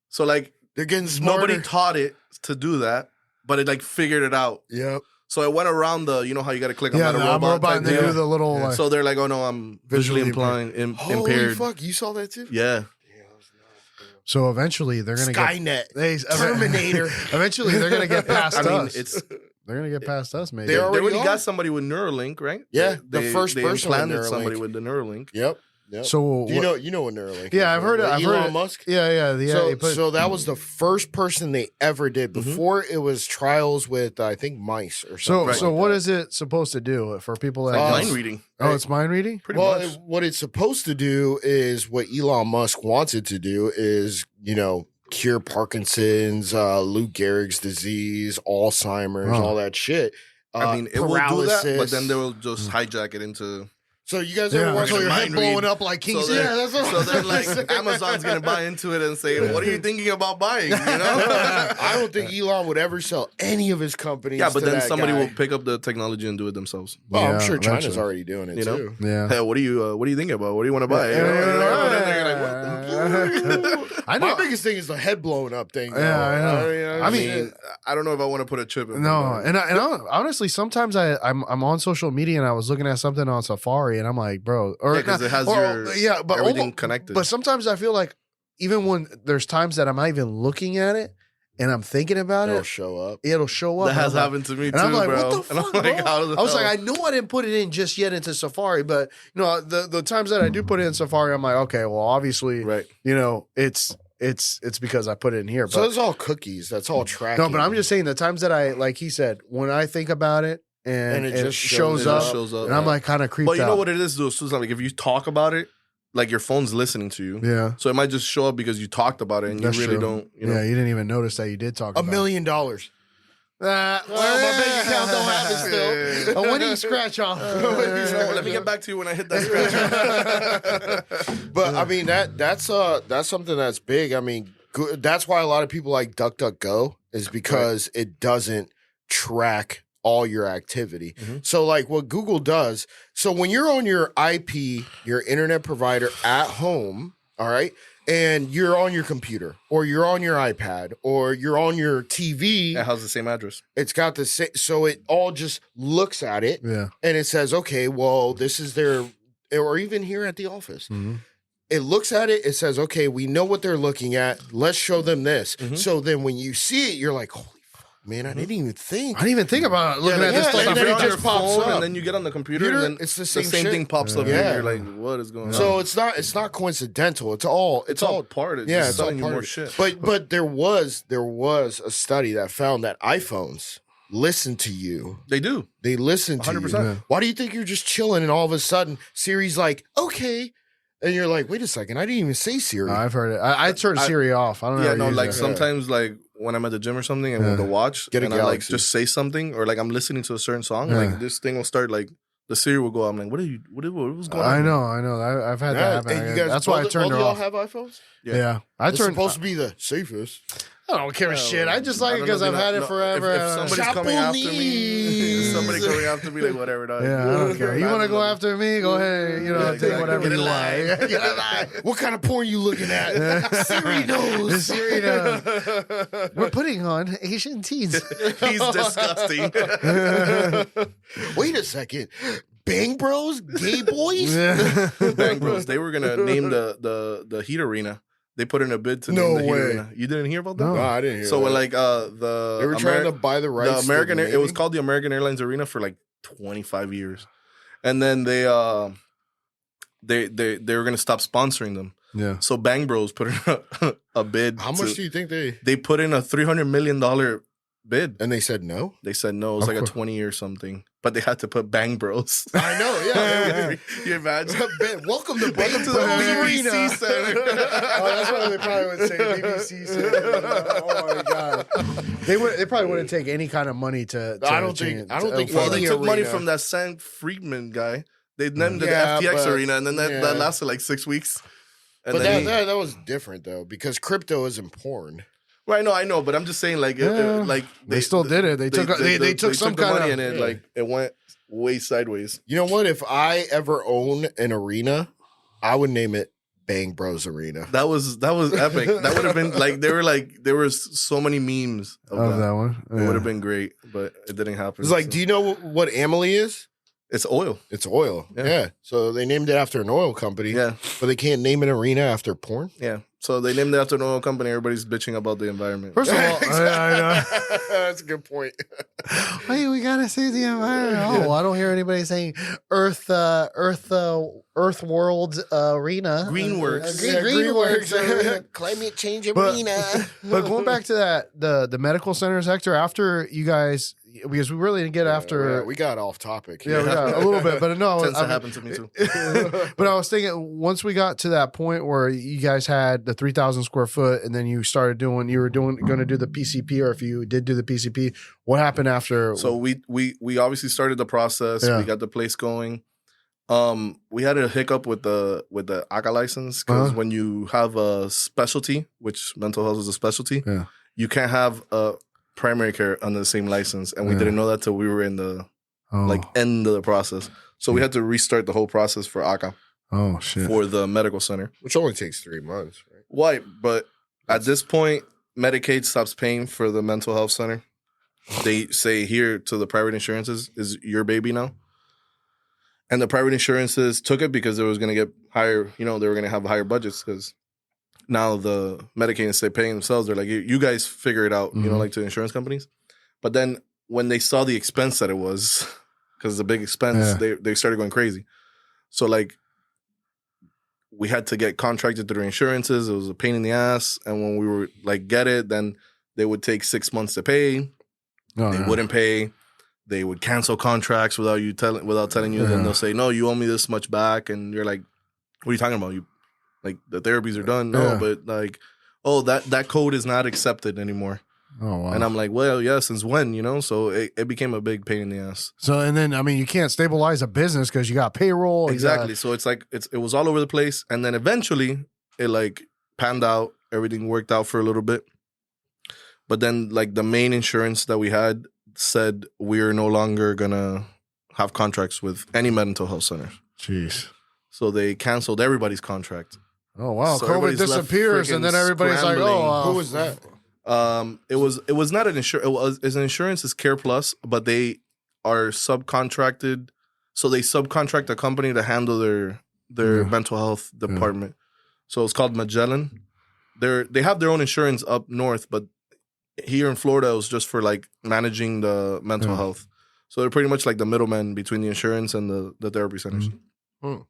So like they're getting smarter. Nobody taught it to do that, but it like figured it out. Yep. So it went around the, how you got to click on I'm not a robot. And they do the little. Like, so they're like, oh no, I'm visually impaired. Holy fuck, you saw that too? Yeah. So eventually they're gonna Skynet, get Terminator. Eventually they're gonna get past us. They're gonna get past us, maybe. They already got somebody with Neuralink, right? Yeah, the first person implanted somebody with the Neuralink. Yep. So you know what Neuralink? Yeah, I've heard it. Elon Musk. Yeah. So that was the first person they ever did. Before it was trials with I think mice or something. So what is it supposed to do for people that mind reading? Oh, it's mind reading. Pretty much. What it's supposed to do is what Elon Musk wants it to do is cure Parkinson's, Lou Gehrig's disease, Alzheimer's, all that shit. I mean, it paralysis. Will do that, but then they will just hijack it into. So you guys ever watch your head blowing up like King? So that's what so then like Amazon's gonna buy into it and say, "What are you thinking about buying?" I don't think Elon would ever sell any of his companies. Yeah, but then somebody will pick up the technology and do it themselves. Well, I'm sure China's already doing it too. Yeah. Hey, what are you thinking about? What do you want to buy? My biggest thing is the head blowing up thing. Yeah, I know. I mean, I don't know if I want to put a chip in. No, and honestly, sometimes I'm on social media and I was looking at something on Safari and I'm like, bro, because it has everything connected. But sometimes I feel like even when there's times that I'm not even looking at it and I'm thinking about it'll show up. That has happened to me too, I'm like, bro. What the fuck, bro? I was like, I know I didn't put it in just yet into Safari, but the times that I do put it in Safari, I'm like, okay, well, obviously, right. It's because I put it in here. But, so it's all cookies. That's all tracking. No, but I'm just saying the times that I, like he said, when I think about it and it just shows up, and I'm like kind of creeped out. But you know what it is, though? So it's like if you talk about it, like your phone's listening to you. Yeah. So it might just show up because you talked about it and you really don't. Yeah, you didn't even notice that you did talk about it. $1 million. My bank account don't have it still. When do you scratch off? Let me get back to you when I hit that scratch. But I mean that's something that's big. I mean, that's why a lot of people like DuckDuckGo is because it doesn't track all your activity. Mm-hmm. So like what Google does, so when you're on your IP, your internet provider at home, all right, and you're on your computer or you're on your iPad or you're on your TV. It has the same address. It's got the same, so it all just looks at it and it says, okay, well, this is their, or even here at the office. Mm-hmm. It looks at it, it says, okay, we know what they're looking at. Let's show them this. Mm-hmm. So then when you see it, you're like, holy fuck, man, I didn't even think. I didn't even think about looking at this stuff. And then it just pops up. And then you get on the computer and then it's the same thing pops up. Yeah. You're like, what is going on? So it's not coincidental. It's all part. It's just telling you more shit. But there was a study that found that iPhones listen to you. They do. They listen to 100%. You. Why do you think you're just chilling and all of a sudden Siri's like, okay. And you're like, wait a second, I didn't even say Siri. I've heard it. I turned Siri off. I don't know. Yeah, no, like sometimes like when I'm at the gym or something and with the watch and I like just say something or like I'm listening to a certain song, like this thing will start like the Siri will go. I'm like, what was going on? I know. I've had that happen. That's why I turned her off. All y'all have iPhones? Yeah. It's supposed to be the safest. I don't care shit. I just like it because I've had it forever. If somebody's coming after me, like whatever. Yeah, I don't care. You want to go after me? Go ahead. Take whatever you want. What kind of porn you looking at? Siri knows. Siri knows. We're putting on Asian teens. He's disgusting. Wait a second. Bang Bros? Gay boys? Bang Bros. They were gonna name the Heat Arena. They put in a bid to name the Heat Arena. You didn't hear about that? No, I didn't hear so that. Like they were trying to buy the rights. The American it was called the American Airlines Arena for like 25 years. And then they were gonna stop sponsoring them. Yeah. So Bang Bros put in a bid. How much do you think they put in a $300 million bid? And they said no? They said no. It was like a 20 or something. But they had to put Bang Bros. I know, yeah. You imagine? Welcome to Bang Bros Arena. BBC Center. That's what they probably would say. BBC Center. Oh my god. They probably wouldn't take any kind of money to I don't think. Well, they took money from that Sam Friedman guy. They named it the FTX Arena, and then that lasted like 6 weeks. And but that was different though, because crypto isn't porn. Right, I know, but I'm just saying, like, they still did it. They took some kind of money in it, like it went way sideways. You know what? If I ever own an arena, I would name it Bang Bros Arena. That was epic. That would have been like there were so many memes of that one. Yeah. It would have been great, but it didn't happen. It's like, do you know what Amelie is? It's oil. It's oil. Yeah. So they named it after an oil company. Yeah. But they can't name an arena after porn. Yeah. So they named it after an oil company. Everybody's bitching about the environment. First of all, I know. That's a good point. Hey, we gotta save the environment. Oh, I don't hear anybody saying Earth World Arena. Greenworks. Greenworks. Climate change arena. But going back to the medical centers, Hector, after you guys, because we really didn't get after. We got off topic. Yeah, we got a little bit, but no. Tends to happen to me too. But I was thinking, once we got to that point where you guys had the 3,000 square foot, and then you were going to do the PCP, or if you did do the PCP, what happened after? So we obviously started the process. Yeah. We got the place going. We had a hiccup with the ACA license because when you have a specialty, which mental health is a specialty, you can't have a primary care under the same license, and we didn't know that till we were in the end of the process. So we had to restart the whole process for ACA. Oh shit! For the medical center, which only takes 3 months, right? Why? But at this point, Medicaid stops paying for the mental health center. They say here to the private insurances is your baby now. And the private insurances took it because they was going to get higher, they were going to have higher budgets because now the Medicaid, instead of paying themselves, they're like, you guys figure it out, like to insurance companies. But then when they saw the expense that it was, because it's a big expense, they started going crazy. So like we had to get contracted through insurances. It was a pain in the ass. And when we were like, get it, then they would take 6 months to pay. They wouldn't pay. They would cancel contracts without telling you. Then they'll say, no, you owe me this much back. And you're like, what are you talking about? You like the therapies are done. No, but like, oh, that code is not accepted anymore. Oh, wow. And I'm like, well, yeah, since when, you know? So it became a big pain in the ass. So, and then, I mean, you can't stabilize a business because you got payroll. Exactly. So it's like, it was all over the place. And then eventually it like panned out. Everything worked out for a little bit. But then like the main insurance that we had said we're no longer going to have contracts with any mental health centers. Jeez. So they canceled everybody's contract. Oh, wow. So COVID disappears and then everybody's like, oh, who was that? It was not an insurance. It's an insurance. It's Care Plus, but they are subcontracted. So they subcontract a company to handle their mental health department. So it's called Magellan. They have their own insurance up north, but here in Florida, it was just for like managing the mental health. So they're pretty much like the middleman between the insurance and the therapy centers. Mm-hmm.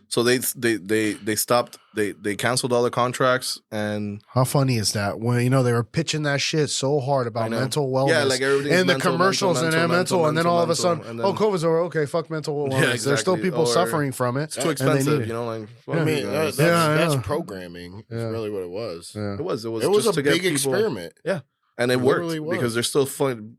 So they stopped. They canceled all the contracts. And how funny is that when they were pitching that shit so hard about mental wellness? Yeah, like everything and the commercials and then all of a sudden, COVID's over. Okay, fuck mental wellness. Yeah, exactly. There's still people suffering from it. It's too expensive, like. I mean, that's programming. Is really what it was. Yeah. It was just a big experiment. Yeah, and it worked because there's still fun.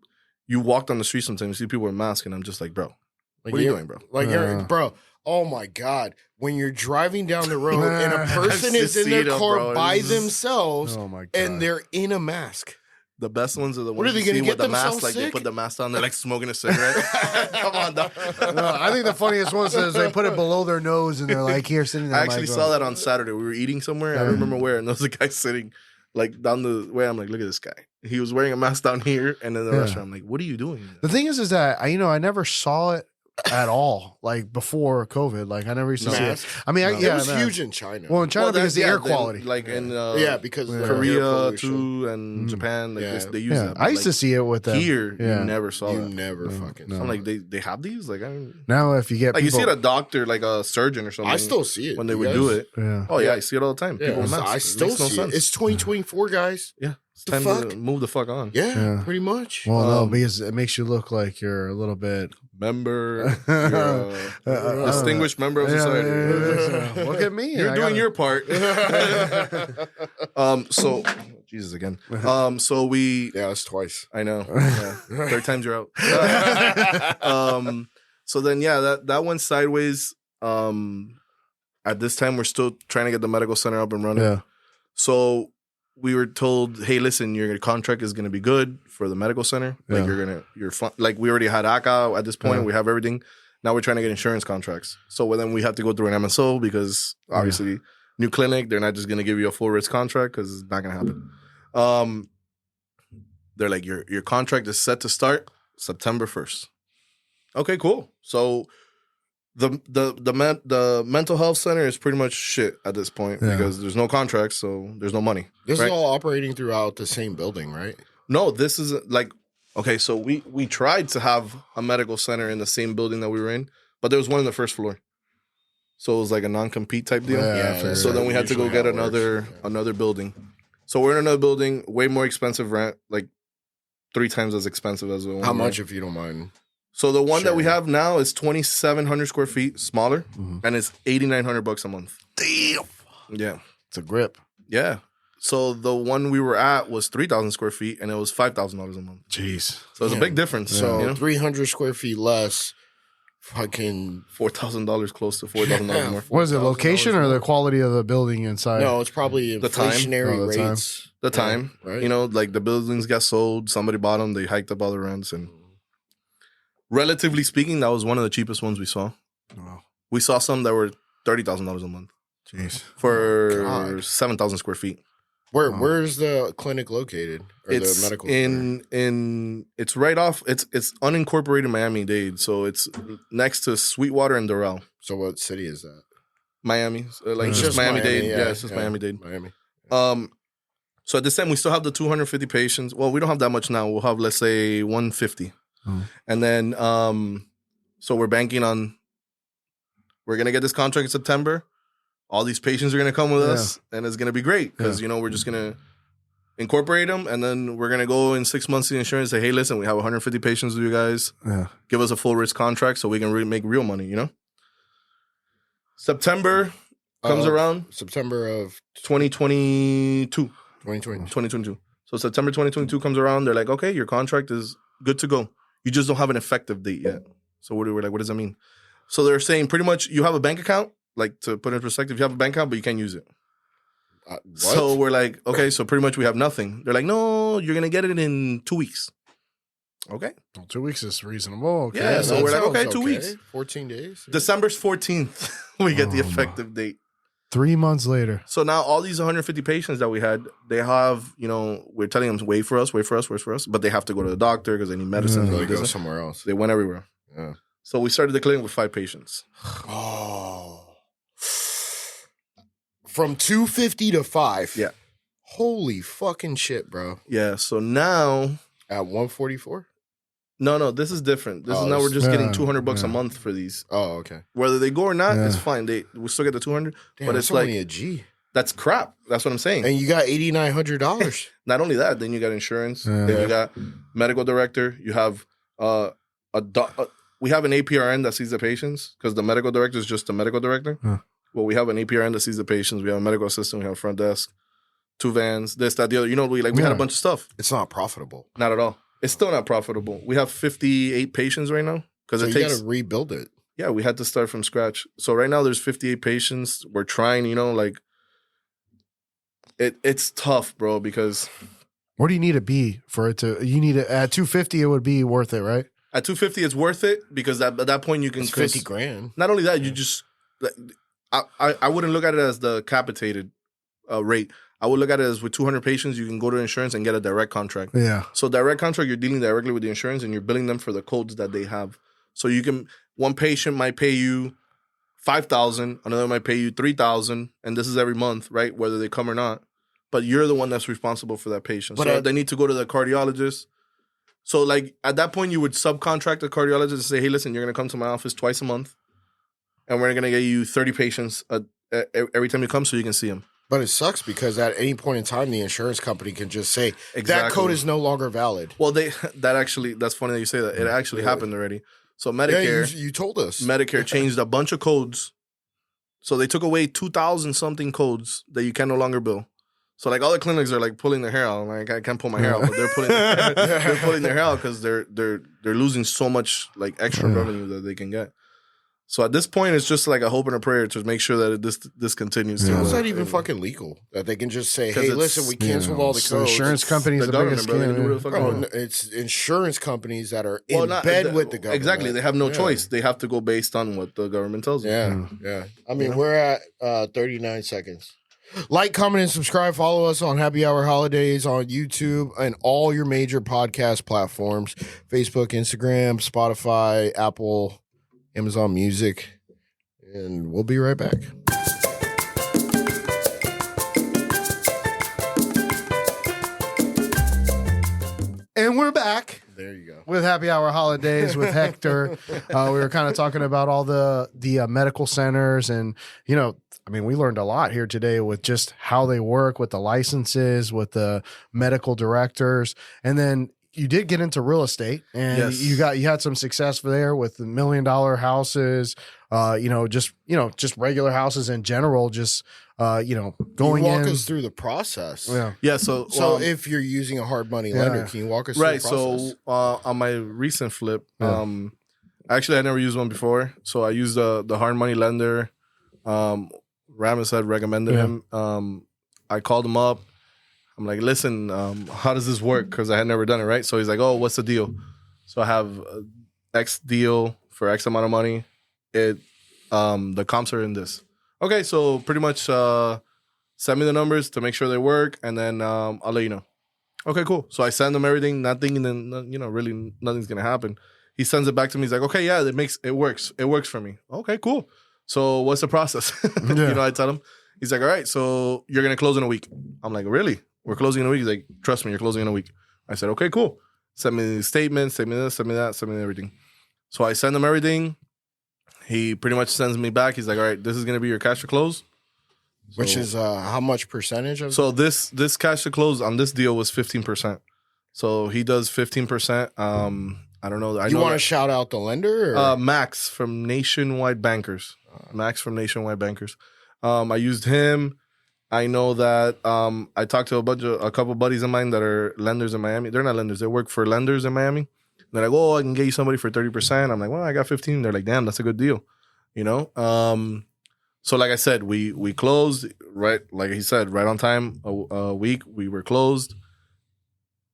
You walked on the street sometimes, you see people with masks, and I'm just like, bro, what are you doing, bro? Like, bro. Oh my God. When you're driving down the road and a person is in their car by themselves and they're in a mask. The best ones are the ones you see with the mask. Like they put the mask on, they're like smoking a cigarette. Come on, dog. No, I think the funniest ones is they put it below their nose and they're like here sitting there. I actually saw that on Saturday. We were eating somewhere. I don't remember where. And there was a guy sitting like down the way. I'm like, look at this guy. He was wearing a mask down here. And in the restaurant, I'm like, what are you doing? The thing is that, I never saw it at all, like before COVID. Like I never used to see it. I mean, it was huge in China. Well, in China because the air quality, like in because Korea too and Japan, like they use that. I used to see it with them here. You never saw that. You never fucking. So I'm like, they have these. Like now, if you get like you see it a doctor, like a surgeon or something. I still see it when they would do it. Yeah. Oh yeah, I see it all the time. People I still see it. It's 2024, guys. Yeah. It's time to move the fuck on. Yeah, pretty much. Well, no, because it makes you look like you're a little bit member, you're a distinguished member of society. Look at me. You're doing your part. So Jesus again. So we that's twice. I know. Yeah. Third time's you're out. So then that went sideways. At this time we're still trying to get the medical center up and running. Yeah. So we were told, hey, listen, your contract is going to be good for the medical center. Like you're fun. Like we already had ACA at this point. We have everything. Now we're trying to get insurance contracts. So then we have to go through an MSO because obviously new clinic, they're not just going to give you a full risk contract because it's not going to happen. They're like, your contract is set to start September 1st. Okay, cool. So the mental health center is pretty much shit at this point because there's no contracts, so there's no money. This is all operating throughout the same building, right? No, this is like okay. So we tried to have a medical center in the same building that we were in, but there was one on the first floor, so it was like a non-compete type deal. So then we had to go get another building. So we're in another building, way more expensive rent, like 3 times as expensive as the one. How much, if you don't mind? So the one that we have now is 2,700 square feet, smaller, and it's $8,900 a month. Damn. Yeah, it's a grip. Yeah. So the one we were at was 3,000 square feet, and it was $5,000 a month. Jeez. So it's a big difference. So 300 square feet less, fucking $4,000 close to $4,000 more. What is it? Location or the quality of the building inside? No, it's probably inflationary rates. The time, right? Like the buildings got sold, somebody bought them, they hiked up all the rents, and relatively speaking, that was one of the cheapest ones we saw. Wow. We saw some that were $30,000 a month. Jeez. For 7,000 square feet. Where's the clinic located? Or it's the medical in it's right off. It's unincorporated Miami-Dade, so it's next to Sweetwater and Doral. So what city is that? Miami, like just Miami-Dade. Yeah, it's just Miami-Dade. Miami. So at this time we still have the 250 patients. Well, we don't have that much now. We'll have, let's say, 150. And then, so we're banking on, we're going to get this contract in September. All these patients are going to come with us, and it's going to be great because, we're just going to incorporate them, and then we're going to go in 6 months to the insurance and say, hey, listen, we have 150 patients with you guys. Yeah. Give us a full risk contract so we can make real money, September comes around. September of 2022. 2020. 2022. So September 2022 comes around. They're like, okay, your contract is good to go. You just don't have an effective date yet. So we're like, what does that mean? So they're saying pretty much you have a bank account, like to put it in perspective, you have a bank account, but you can't use it. So we're like, okay, so pretty much we have nothing. They're like, no, you're going to get it in 2 weeks. Okay. Well, 2 weeks is reasonable. Okay. Yeah, so we're like, okay, 2 weeks. 14 days. Yeah. December's 14th, we get the effective date. 3 months later. So now all these 150 patients that we had, they have, we're telling them, wait for us, but they have to go to the doctor because they need medicine. They go somewhere else. They went everywhere. Yeah. So we started the clinic with 5 patients. Oh. From 250 to 5. Yeah. Holy fucking shit, bro. Yeah, so now... At 144? No, this is different. This is now we're just getting $200 a month for these. Oh, okay. Whether they go or not, it's fine. We still get the $200, but it's like... only a G. That's crap. That's what I'm saying. And you got $8,900. Not only that, then you got insurance. Then you got medical director. You have we have an APRN that sees the patients because the medical director is just the medical director. Well, we have an APRN that sees the patients. We have a medical assistant. We have a front desk, 2 vans, this, that, the other. We had a bunch of stuff. It's not profitable. Not at all. It's still not profitable. We have 58 patients right now because so you got to rebuild it. Yeah, we had to start from scratch. So right now there's 58 patients. We're trying, it's tough, bro, because... Where do you need to be for it to... You need to... At 250, it would be worth it, right? At 250, it's worth it because at that point you can... It's 50 grand. Not only that, you just... I wouldn't look at it as the capitated rate. I would look at it as with 200 patients, you can go to insurance and get a direct contract. Yeah. So direct contract, you're dealing directly with the insurance and you're billing them for the codes that they have. So you can... One patient might pay you $5,000, another might pay you $3,000, and this is every month, right? Whether they come or not. But you're the one that's responsible for that patient. So they need to go to the cardiologist. So like at that point, you would subcontract a cardiologist and say, hey, listen, you're going to come to my office twice a month, and we're going to get you 30 patients every time you come so you can see them. But it sucks because at any point in time, the insurance company can just say, that code is no longer valid. Well, that's funny that you say that. It actually happened already. So Medicare... Yeah, you told us. Medicare changed a bunch of codes. So they took away 2,000-something codes that you can no longer bill. So like all the clinics are like pulling their hair out. Like I can't pull my hair out, but they're pulling their hair out because they're losing so much like extra revenue that they can get. So at this point, it's just like a hope and a prayer to make sure that this continues. How's that even fucking legal? That they can just say, "Hey, listen, we canceled all the codes." Insurance companies, the government, bro, they can do whatever the fuck they want. It's insurance companies that are in bed with the government. Exactly, they have no choice. They have to go based on what the government tells them. Yeah. I mean, we're at 39 seconds. Like, comment, and subscribe. Follow us on Happy Hour Holidays on YouTube and all your major podcast platforms: Facebook, Instagram, Spotify, Apple, Amazon Music, and we'll be right back. And we're back. There you go. With Happy Hour Holidays with Hector. We were kind of talking about all the medical centers and, we learned a lot here today with just how they work with the licenses, with the medical directors. And then you did get into real estate and you had some success there with the $1 million houses, just regular houses in general, going in. Walk us through the process. Yeah. So if you're using a hard money lender, can you walk us through the process? So on my recent flip, actually I never used one before. So I used the hard money lender. Ramis had recommended him. I called him up. I'm like, listen, how does this work? Because I had never done it, right? So he's like, oh, what's the deal? So I have X deal for X amount of money. The comps are in this. Okay, so pretty much send me the numbers to make sure they work, and then I'll let you know. Okay, cool. So I send him everything, nothing, and then really nothing's gonna happen. He sends it back to me. He's like, okay, yeah, it works. It works for me. Okay, cool. So what's the process? I tell him. He's like, all right, so you're gonna close in a week. I'm like, really? We're closing in a week? He's like, trust me, you're closing in a week. I said, okay, cool. Send me the statements, send me this, send me that, send me everything. So I send him everything. He pretty much sends me back. He's like, all right, this is gonna be your cash to close. So, which is how much percentage of so this cash to close on this deal was 15%. So he does 15%. I don't know. You want to shout out the lender? Or? Max from Nationwide Bankers. I used him. I know that I talked to a couple buddies of mine that are lenders in Miami. They're not lenders. They work for lenders in Miami. They're like, oh, I can get you somebody for 30%. I'm like, well, I got 15. They're like, damn, that's a good deal. You know? So like I said, we closed, right? Like he said, right on time, a week. We were closed,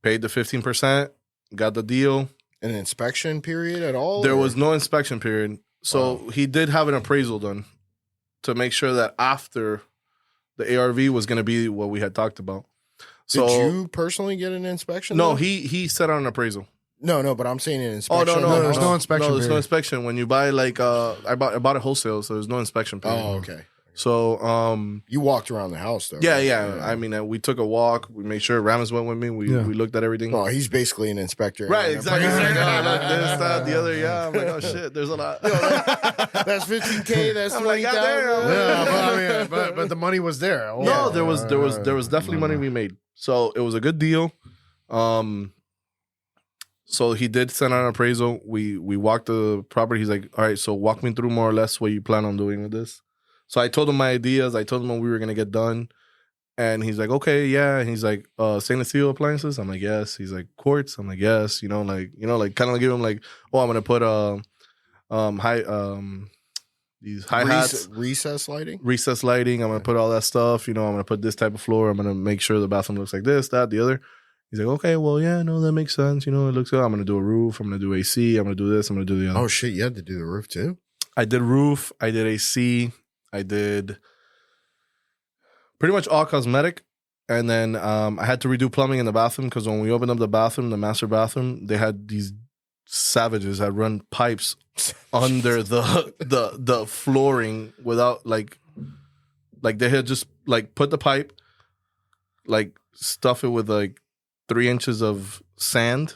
paid the 15%, got the deal. An inspection period at all? There was no inspection period. So he did have an appraisal done to make sure that after the ARV was going to be what we had talked about. So, did you personally get an inspection? No, he set on an appraisal. No, but I'm saying an inspection. Oh, no, there's no inspection. No, there's no inspection. When you buy I bought it wholesale, so there's no inspection period. Oh, okay. So you walked around the house though. Yeah, right? Yeah. I mean, we took a walk. We made sure Ramos went with me. We looked at everything. Oh, he's basically an inspector. Right, exactly. Like, oh, look, this, that, the other. Yeah, I'm like, oh shit, there's a lot. That's $15K. That's $20,000. Yeah, but the money was there. Oh, no, there was definitely money we made. So it was a good deal. So he did send out an appraisal. We walked the property. He's like, all right, so walk me through more or less what you plan on doing with this. So I told him my ideas. I told him what we were going to get done. And he's like, okay, yeah. And he's like, stainless steel appliances? I'm like, yes. He's like, quartz? I'm like, yes. Kind of give him like, oh, I'm going to put these hi-hats. Recess lighting? Recess lighting. I'm going to put all that stuff. I'm going to put this type of floor. I'm going to make sure the bathroom looks like this, that, the other. He's like, okay, well, yeah, no, that makes sense. It looks good. I'm going to do a roof. I'm going to do AC. I'm going to do this. I'm going to do the other. Oh, shit. You had to do the roof too? I did roof. I did AC. I did pretty much all cosmetic. And then I had to redo plumbing in the bathroom because when we opened up the bathroom, the master bathroom, they had these savages that run pipes under the flooring without like they had just like put the pipe, like stuff it with like 3 inches of sand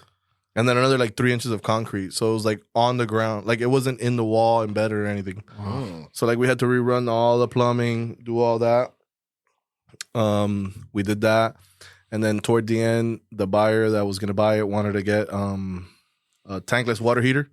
and then another like 3 inches of concrete. So it was like on the ground. Like it wasn't in the wall embedded or anything. Oh. So like we had to rerun all the plumbing, do all that. We did that. And then toward the end, the buyer that was going to buy it wanted to get a tankless water heater.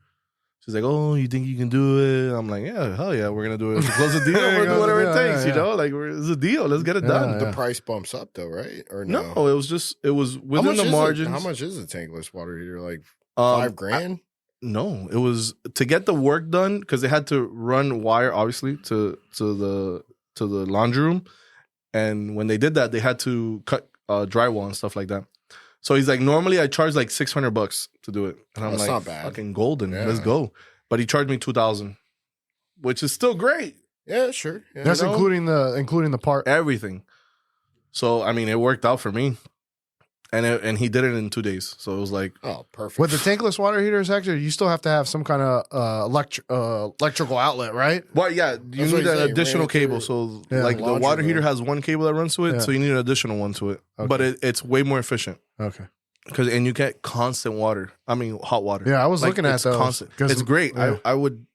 She's like, oh, you think you can do it? I'm like, yeah, hell yeah, we're going to do it. Close the deal, we're going to do whatever it takes, Like, it's a deal. Let's get it done. The price bumps up, though, right? Or no? No, it was within the margins. How much is a tankless water heater? Like $5,000? No, it was to get the work done because they had to run wire, obviously, to the laundry room. And when they did that, they had to cut drywall and stuff like that. So he's like, normally I charge like $600 to do it. And I'm like, not bad. Fucking golden. Yeah. Let's go. But he charged me $2,000, which is still great. Yeah, sure. Yeah. That's including the part. Everything. So, I mean, it worked out for me. And he did it in 2 days. So it was like, oh, perfect. With the tankless water heaters, actually, you still have to have some kind of electrical outlet, right? Well, yeah, you need an additional cable. So, like the water heater has one cable that runs to it, so you need an additional one to it. Okay. But it's way more efficient. Okay. And you get constant water. I mean, hot water. Yeah, I was looking at those. Constant. It's great. Yeah. I would.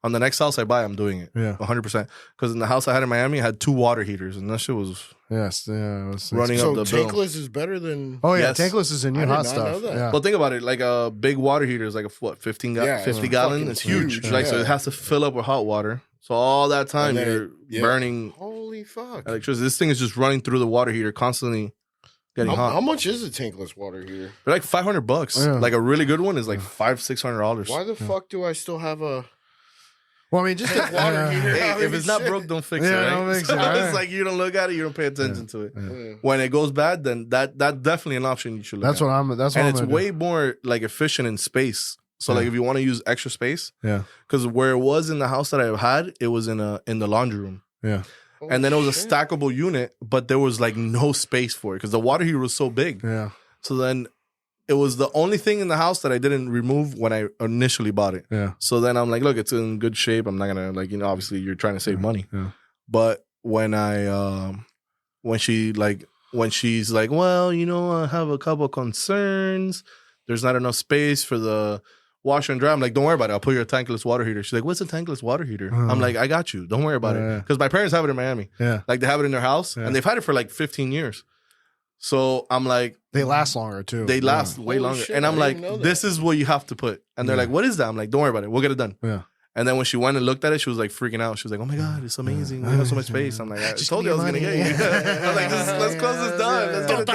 On the next house I buy, I'm doing it. Yeah. 100%. Because in the house I had in Miami, I had 2 water heaters, and that shit was running up the bill. So tankless is better than... Oh, yeah. Yes. Tankless is a new hot stuff. Yeah. Well, think about it. Like a big water heater is like a, 50 gallon? It's huge. Like, so it has to fill up with hot water. So all that time, you're burning... Holy fuck. Electricity. This thing is just running through the water heater constantly getting hot. How much is a tankless water heater? They're like $500. Yeah. Like a really good one is like $500-$600. Why the fuck do I still have a... Well, I mean, just water heater. Hey, if it's not broke, don't fix it. Right? Don't fix it. Right? It's like you don't look at it, you don't pay attention to it. Yeah. When it goes bad, then that definitely an option you should look at. That's what it's way more like efficient in space. So like if you want to use extra space, because where it was in the house that I had, it was in the laundry room. Yeah. And then it was a stackable unit, but there was like no space for it because the water heater was so big. Yeah. So then it was the only thing in the house that I didn't remove when I initially bought it. Yeah. So then I'm like, look, it's in good shape. I'm not gonna obviously you're trying to save money. Yeah. But when she's like, well, I have a couple because there's not enough space for the washer and dry. I'm like, don't worry about it. I'll put your tankless water heater. She's like, what's a tankless water heater? I'm like, I got you. Don't worry about it. Because my parents have it in Miami. Yeah. Like they have it in their house and they've had it for like 15 years. So I'm like, they last longer too. They last way longer. Shit, and I'm like, this is what you have to put. And they're like, what is that? I'm like, don't worry about it. We'll get it done. Yeah. And then when she went and looked at it, she was like freaking out. She was like, "Oh my god, it's amazing! We have so much space." I'm like, "I told you I was gonna get you." I was like, "Let's close this done. Let's get it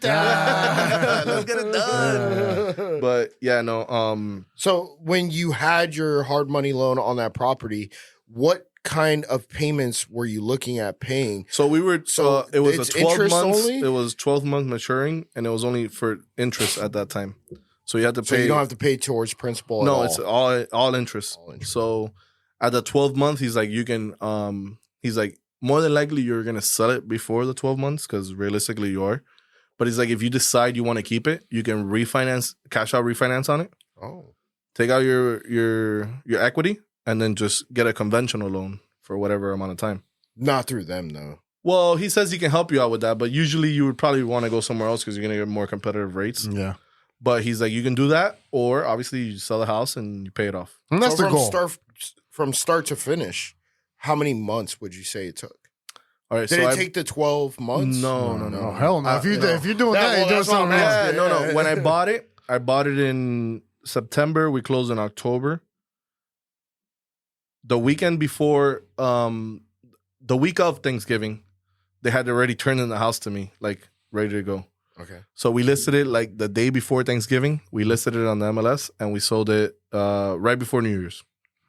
done. Let's get it done." But yeah, no. So when you had your hard money loan on that property, what kind of payments were you looking at paying? So we were. So it was a 12 months. Only? It was 12 months maturing, and it was only for interest at that time. So you have to pay. So you don't have to pay towards principal. No, at all. it's all interest. So at the 12 month, he's like, you can. He's like, more than likely you're gonna sell it before the 12 months because realistically you are. But he's like, if you decide you want to keep it, you can cash out refinance on it. Oh, take out your equity and then just get a conventional loan for whatever amount of time. Not through them though. Well, he says he can help you out with that, but usually you would probably want to go somewhere else because you're gonna get more competitive rates. Yeah. But he's like, you can do that, or obviously you sell the house and you pay it off. And that's the goal. From start to finish, how many months would you say it took? All right, Did it take the 12 months? No. Hell no. If you're doing that, you're doing something else. No. When I bought it in September. We closed in October. The weekend before, the week of Thanksgiving, they had already turned in the house to me, like ready to go. Okay. So we listed it like the day before Thanksgiving. We listed it on the MLS and we sold it right before New Year's.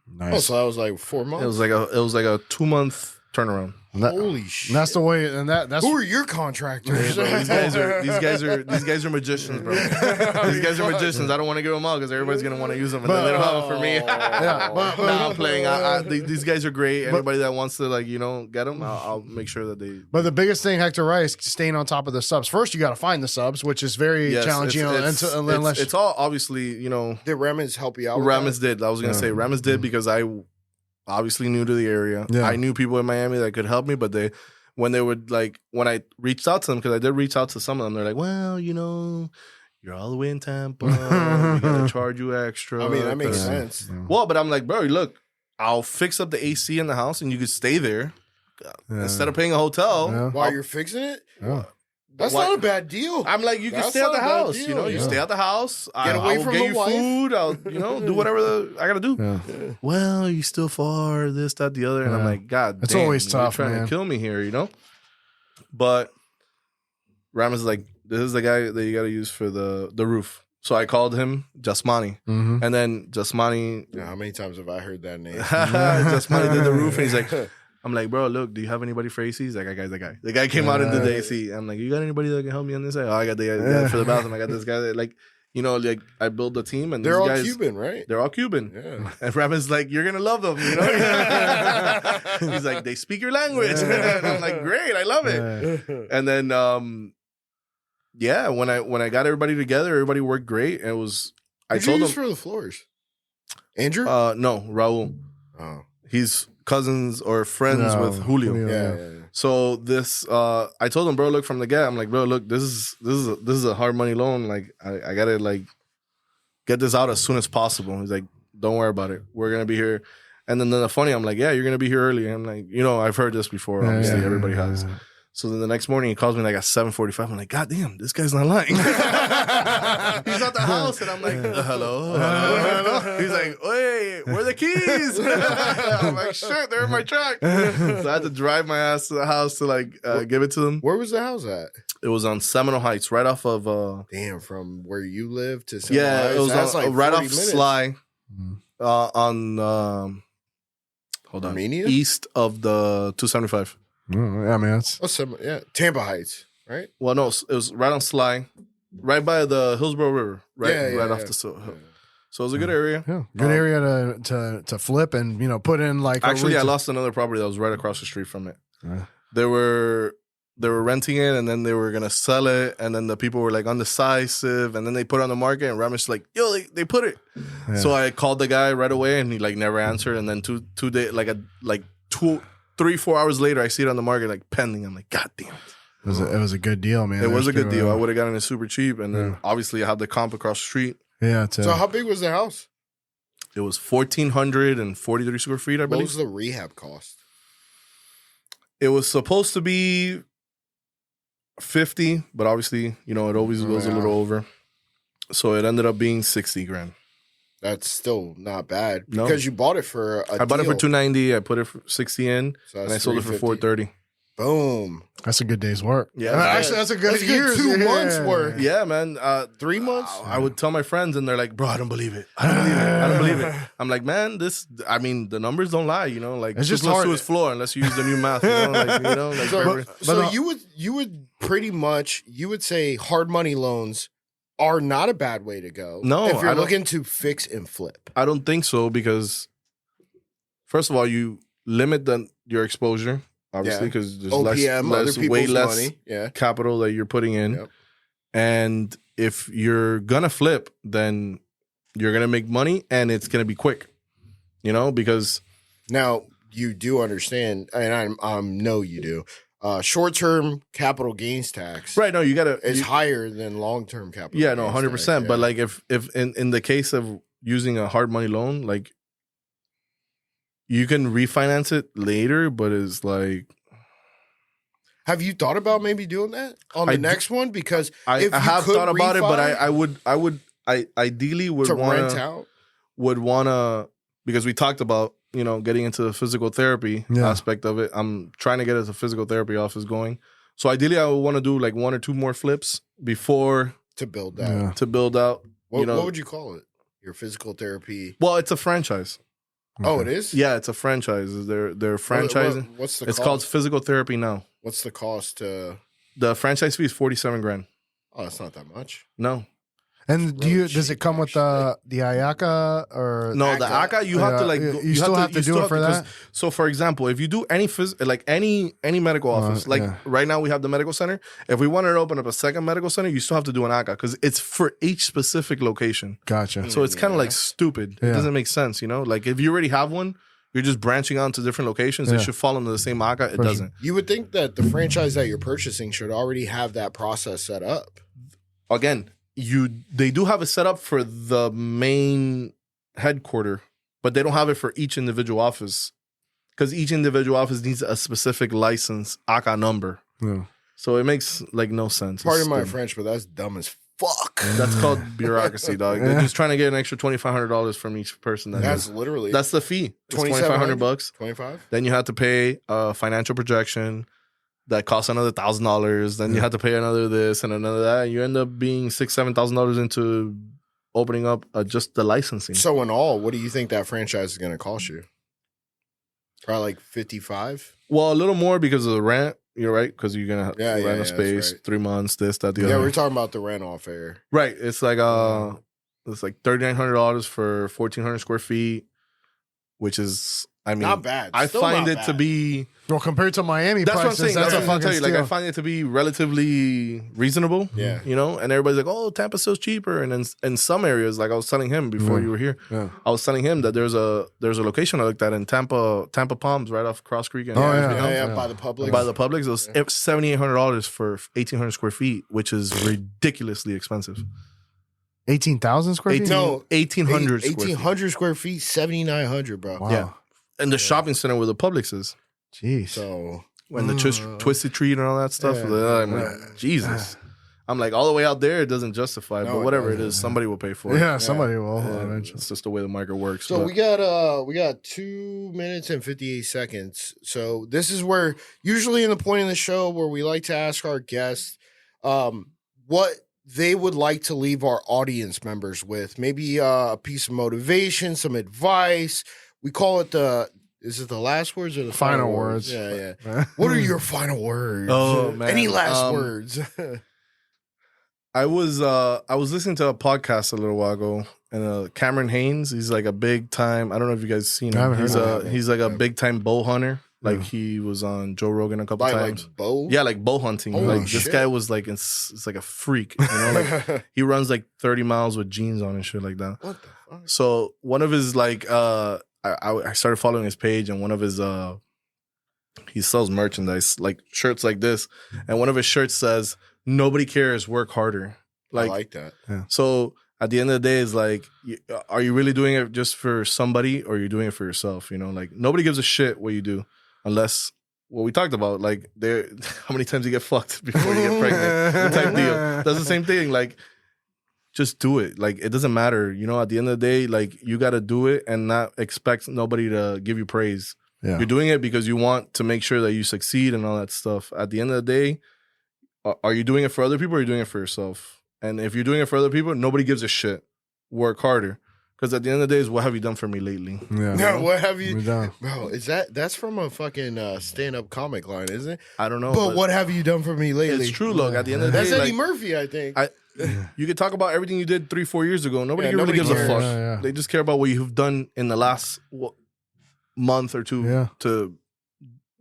Nice. Oh, so that was like 4 months. It was like a 2 month turnaround. Holy shit! That's the way, and that's who are your contractors? Bro, these guys are magicians, bro. These guys are magicians. I don't want to give them out because everybody's gonna want to use them, and then they don't have them for me. I'm playing. These guys are great. Anybody that wants to get them, I'll make sure that they. But the biggest thing, Hector Rice, staying on top of the subs. First, you got to find the subs, which is very challenging. It's all obviously, Did Ramis help you out? Ramis did. I was gonna say Ramis did because I obviously new to the area. Yeah. I knew people in Miami that could help me, but when I reached out to them, because I did reach out to some of them, they're like, well, you're all the way in Tampa. We gotta charge you extra. I mean, that makes sense. Well, but I'm like, bro, look, I'll fix up the AC in the house and you could stay there instead of paying a hotel. Yeah. While you're fixing it? Yeah. That's not a bad deal. I'm like, you can stay at the house. You stay at the house. Get away from the wife. Food. I'll, do whatever I gotta do. Yeah. Well, you still far, this, that, the other. And I'm like, God, it's always tough, you're trying to kill me here, But Ram is like, this is the guy that you gotta use for the roof. So I called him Jasmani. Mm-hmm. And then Jasmani. How many times have I heard that name? Jasmani did the roof and he's like, I'm like, bro, look, do you have anybody for AC? He's like, I got the guy. The guy came out and did the AC. I'm like, you got anybody that can help me on this? Oh, I got the guy for the bathroom. I got this guy that, I built the team. And they're all guys, Cuban, right? They're all Cuban. Yeah. And Ramon's like, you're going to love them, He's like, they speak your language. And I'm like, great, I love it. And then, when I got everybody together, everybody worked great. And it was, I told them. for the floors? Andrew? No, Raul. Oh. He's cousins or friends with Julio. Yeah. So this, I told him, bro, look, from the get, I'm like, bro, look, this is a hard money loan. Like, I gotta get this out as soon as possible. He's like, don't worry about it. We're gonna be here. And then the funny, I'm like, yeah, you're gonna be here early. I'm like, I've heard this before. Obviously, everybody has. So then the next morning he calls me at 7:45. I'm like, God damn, this guy's not lying. He's at the house, and I'm like, hello. He's like, wait, where are the keys? I'm like, shit, they're in my truck. So I had to drive my ass to the house to give it to them. Where was the house at? It was on Seminole Heights, right off of. Damn, from where you live to Seminole Heights? It was right off minutes. Sly, on hold on, Armenia? East of the 275. Yeah, man. Tampa Heights, right? Well, no, it was right on Sly, right by the Hillsborough River, right off the hill. So it was a good area. Yeah, good area to flip and put in Actually, I lost another property that was right across the street from it. They were renting it and then they were gonna sell it, and then the people were undecisive, and then they put it on the market, and Ramesh yo, they put it. Yeah. So I called the guy right away, and he never answered, and then 2 days 3-4 hours later, I see it on the market pending. I'm like, God damn it. It was a good deal, man. It was a good deal. I would have gotten it super cheap. And then obviously I had the comp across the street. Yeah. So how big was the house? It was 1,443 square feet, I believe. What was the rehab cost? It was supposed to be 50, but obviously, it always goes a little over. So it ended up being 60 grand. That's still not bad because you bought it for I bought it for $290. I put it for $60 in, and I sold it for $430. Boom. That's a good day's work. Yeah. Actually, that's a good year's 2 months worth. Yeah, man. 3 months? I would tell my friends, and they're like, bro, I don't believe it. I don't believe it. I'm like, man, the numbers don't lie, Like, it's just 2 + hard 2 is floor unless you use the new math, So you would say hard money loans are not a bad way to go. No, if you're looking to fix and flip. I don't think so because, first of all, you limit your exposure. Obviously, because there's way less money. capital that you're putting in. Yep. And if you're going to flip, then you're going to make money and it's going to be quick, because... Now, you do understand, and I know you do, short-term capital gains tax... Right, no, you got to... is higher than long-term capital gains 100%. Tax, But like if in the case of using a hard money loan, like... You can refinance it later, but it's like... Have you thought about maybe doing that on the next one? Because I have thought about it, but I ideally would rent out. Would wanna, because we talked about getting into the physical therapy aspect of it. I'm trying to get us a physical therapy office going. So ideally, I would want to do like 1 or 2 more flips before to build that. To build out. What would you call it? Your physical therapy? Well, it's a franchise. Okay. Oh, it is? Yeah, it's a franchise. They're franchising. What's the cost? It's called Physical Therapy Now. What's the cost? The franchise fee is $47,000. Oh, that's not that much. No. And does it come with the IACA or no? The ACA you have to like you still have to do it for that. So, for example, if you do any any medical office, right now we have the medical center. If we wanted to open up a second medical center, you still have to do an ACA because it's for each specific location. Gotcha. So it's kind of like stupid. It doesn't make sense, Like if you already have one, you're just branching out to different locations. It should fall under the same ACA. It doesn't. You would think that the franchise that you're purchasing should already have that process set up. Again. They do have it set up for the main headquarter, but they don't have it for each individual office because each individual office needs a specific license ACA number. Yeah. So it makes like no sense. Pardon my French, but that's dumb as fuck. That's called bureaucracy, dog. They're just trying to get an extra $2,500 from each person. That's the fee. $2,500. 25. Then you have to pay a financial projection. That costs another $1,000. Then you have to pay another this and another that. And you end up being $6,000-$7,000 into opening up just the licensing. So in all, what do you think that franchise is going to cost you? Probably like $55,000. Well, a little more because of the rent. You're right, because you're gonna rent a space, 3 months, this, that, the other. Yeah, we're talking about the rent off air. Right. It's like $3,900 for 1,400 square feet, which is. I mean, not bad. I find it to be compared to Miami prices. That's what I'm telling you. Like, I find it to be relatively reasonable. Yeah, and everybody's like, "Oh, Tampa's so cheaper." And then in some areas, like I was telling him before you were here, I was telling him that there's a location I looked at in Tampa Palms, right off Cross Creek. And by the Publix. By the Publix, it was $7,800 for 1,800 square feet, which is ridiculously expensive. 18,000 square feet? No, 1,800. 1,800 square feet, 7,900, bro. Wow. Yeah. And the shopping center where the Publix is. Jeez. So when the Twisted Treat and all that stuff, I'm like, Jesus. I'm like, all the way out there, it doesn't justify. But whatever it is, somebody will pay for it. Yeah, somebody will. It's just the way the market works. So we got 2 minutes and 58 seconds. So this is where usually in the point of the show where we like to ask our guests what they would like to leave our audience members with. Maybe a piece of motivation, some advice. We call it is it the last words or the final words? Yeah. What are your final words? Oh, man. Any last words? I was listening to a podcast a little while ago, and Cameron Haynes, he's like a big time. I don't know if you guys seen him. He's like a big time bow hunter. Like he was on Joe Rogan a couple times. Like bow? Yeah, like bow hunting. Holy this shit. guy was like it's like a freak. Like he runs like 30 miles with jeans on and shit like that. What the fuck? So one of his like I started following his page, and one of his he sells merchandise like shirts like this, and one of his shirts says, "Nobody cares, work harder." I like that. Yeah. So at the end of the day, it's like, are you really doing it just for somebody, or are you doing it for yourself? Like nobody gives a shit what you do, unless what we talked about, like how many times you get fucked before you get pregnant type deal. That's the same thing. Like, just do it. Like, it doesn't matter. You know, at the end of the day, like, you got to do it and not expect nobody to give you praise. Yeah. You're doing it because you want to make sure that you succeed and all that stuff. At the end of the day, are you doing it for other people or are you doing it for yourself? And if you're doing it for other people, nobody gives a shit. Work harder. Because at the end of the day, is what have you done for me lately? Yeah. What have you done? Bro, that's from a fucking stand-up comic line, isn't it? I don't know. But what have you done for me lately? It's true, look. At the end of the day, that's Eddie Murphy, I think. You could talk about everything you did 3-4 years ago. Nobody really gives a fuck. Yeah. They just care about what you've done in the last month or two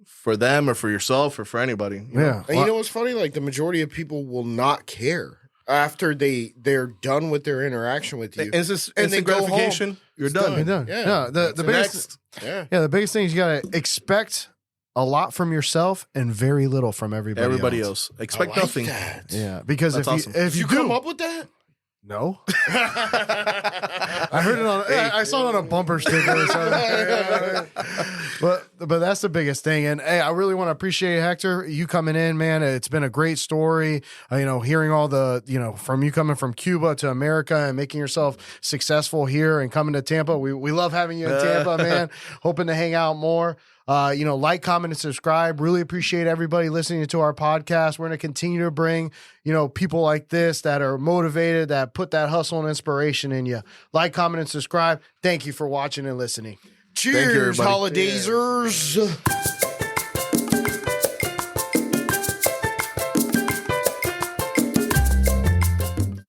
for them or for yourself or for anybody. You know? And you know what's funny? Like, the majority of people will not care after they're done with their interaction with you. And they gratification. Go home. You're done. You're done. Yeah. The biggest. The biggest thing is you gotta expect a lot from yourself and very little from everybody else. Expect nothing. That. Yeah, because if you come up with that. No, I heard it on. I saw it on a bumper sticker or something. But that's the biggest thing. And hey, I really want to appreciate Hector, you coming in, man. It's been a great story. Hearing all the from you coming from Cuba to America and making yourself successful here and coming to Tampa. We love having you in Tampa, man. Hoping to hang out more. Like, comment, and subscribe. Really appreciate everybody listening to our podcast. We're going to continue to bring, people like this that are motivated, that put that hustle and inspiration in you. Like, comment, and subscribe. Thank you for watching and listening. Cheers, holidayzers.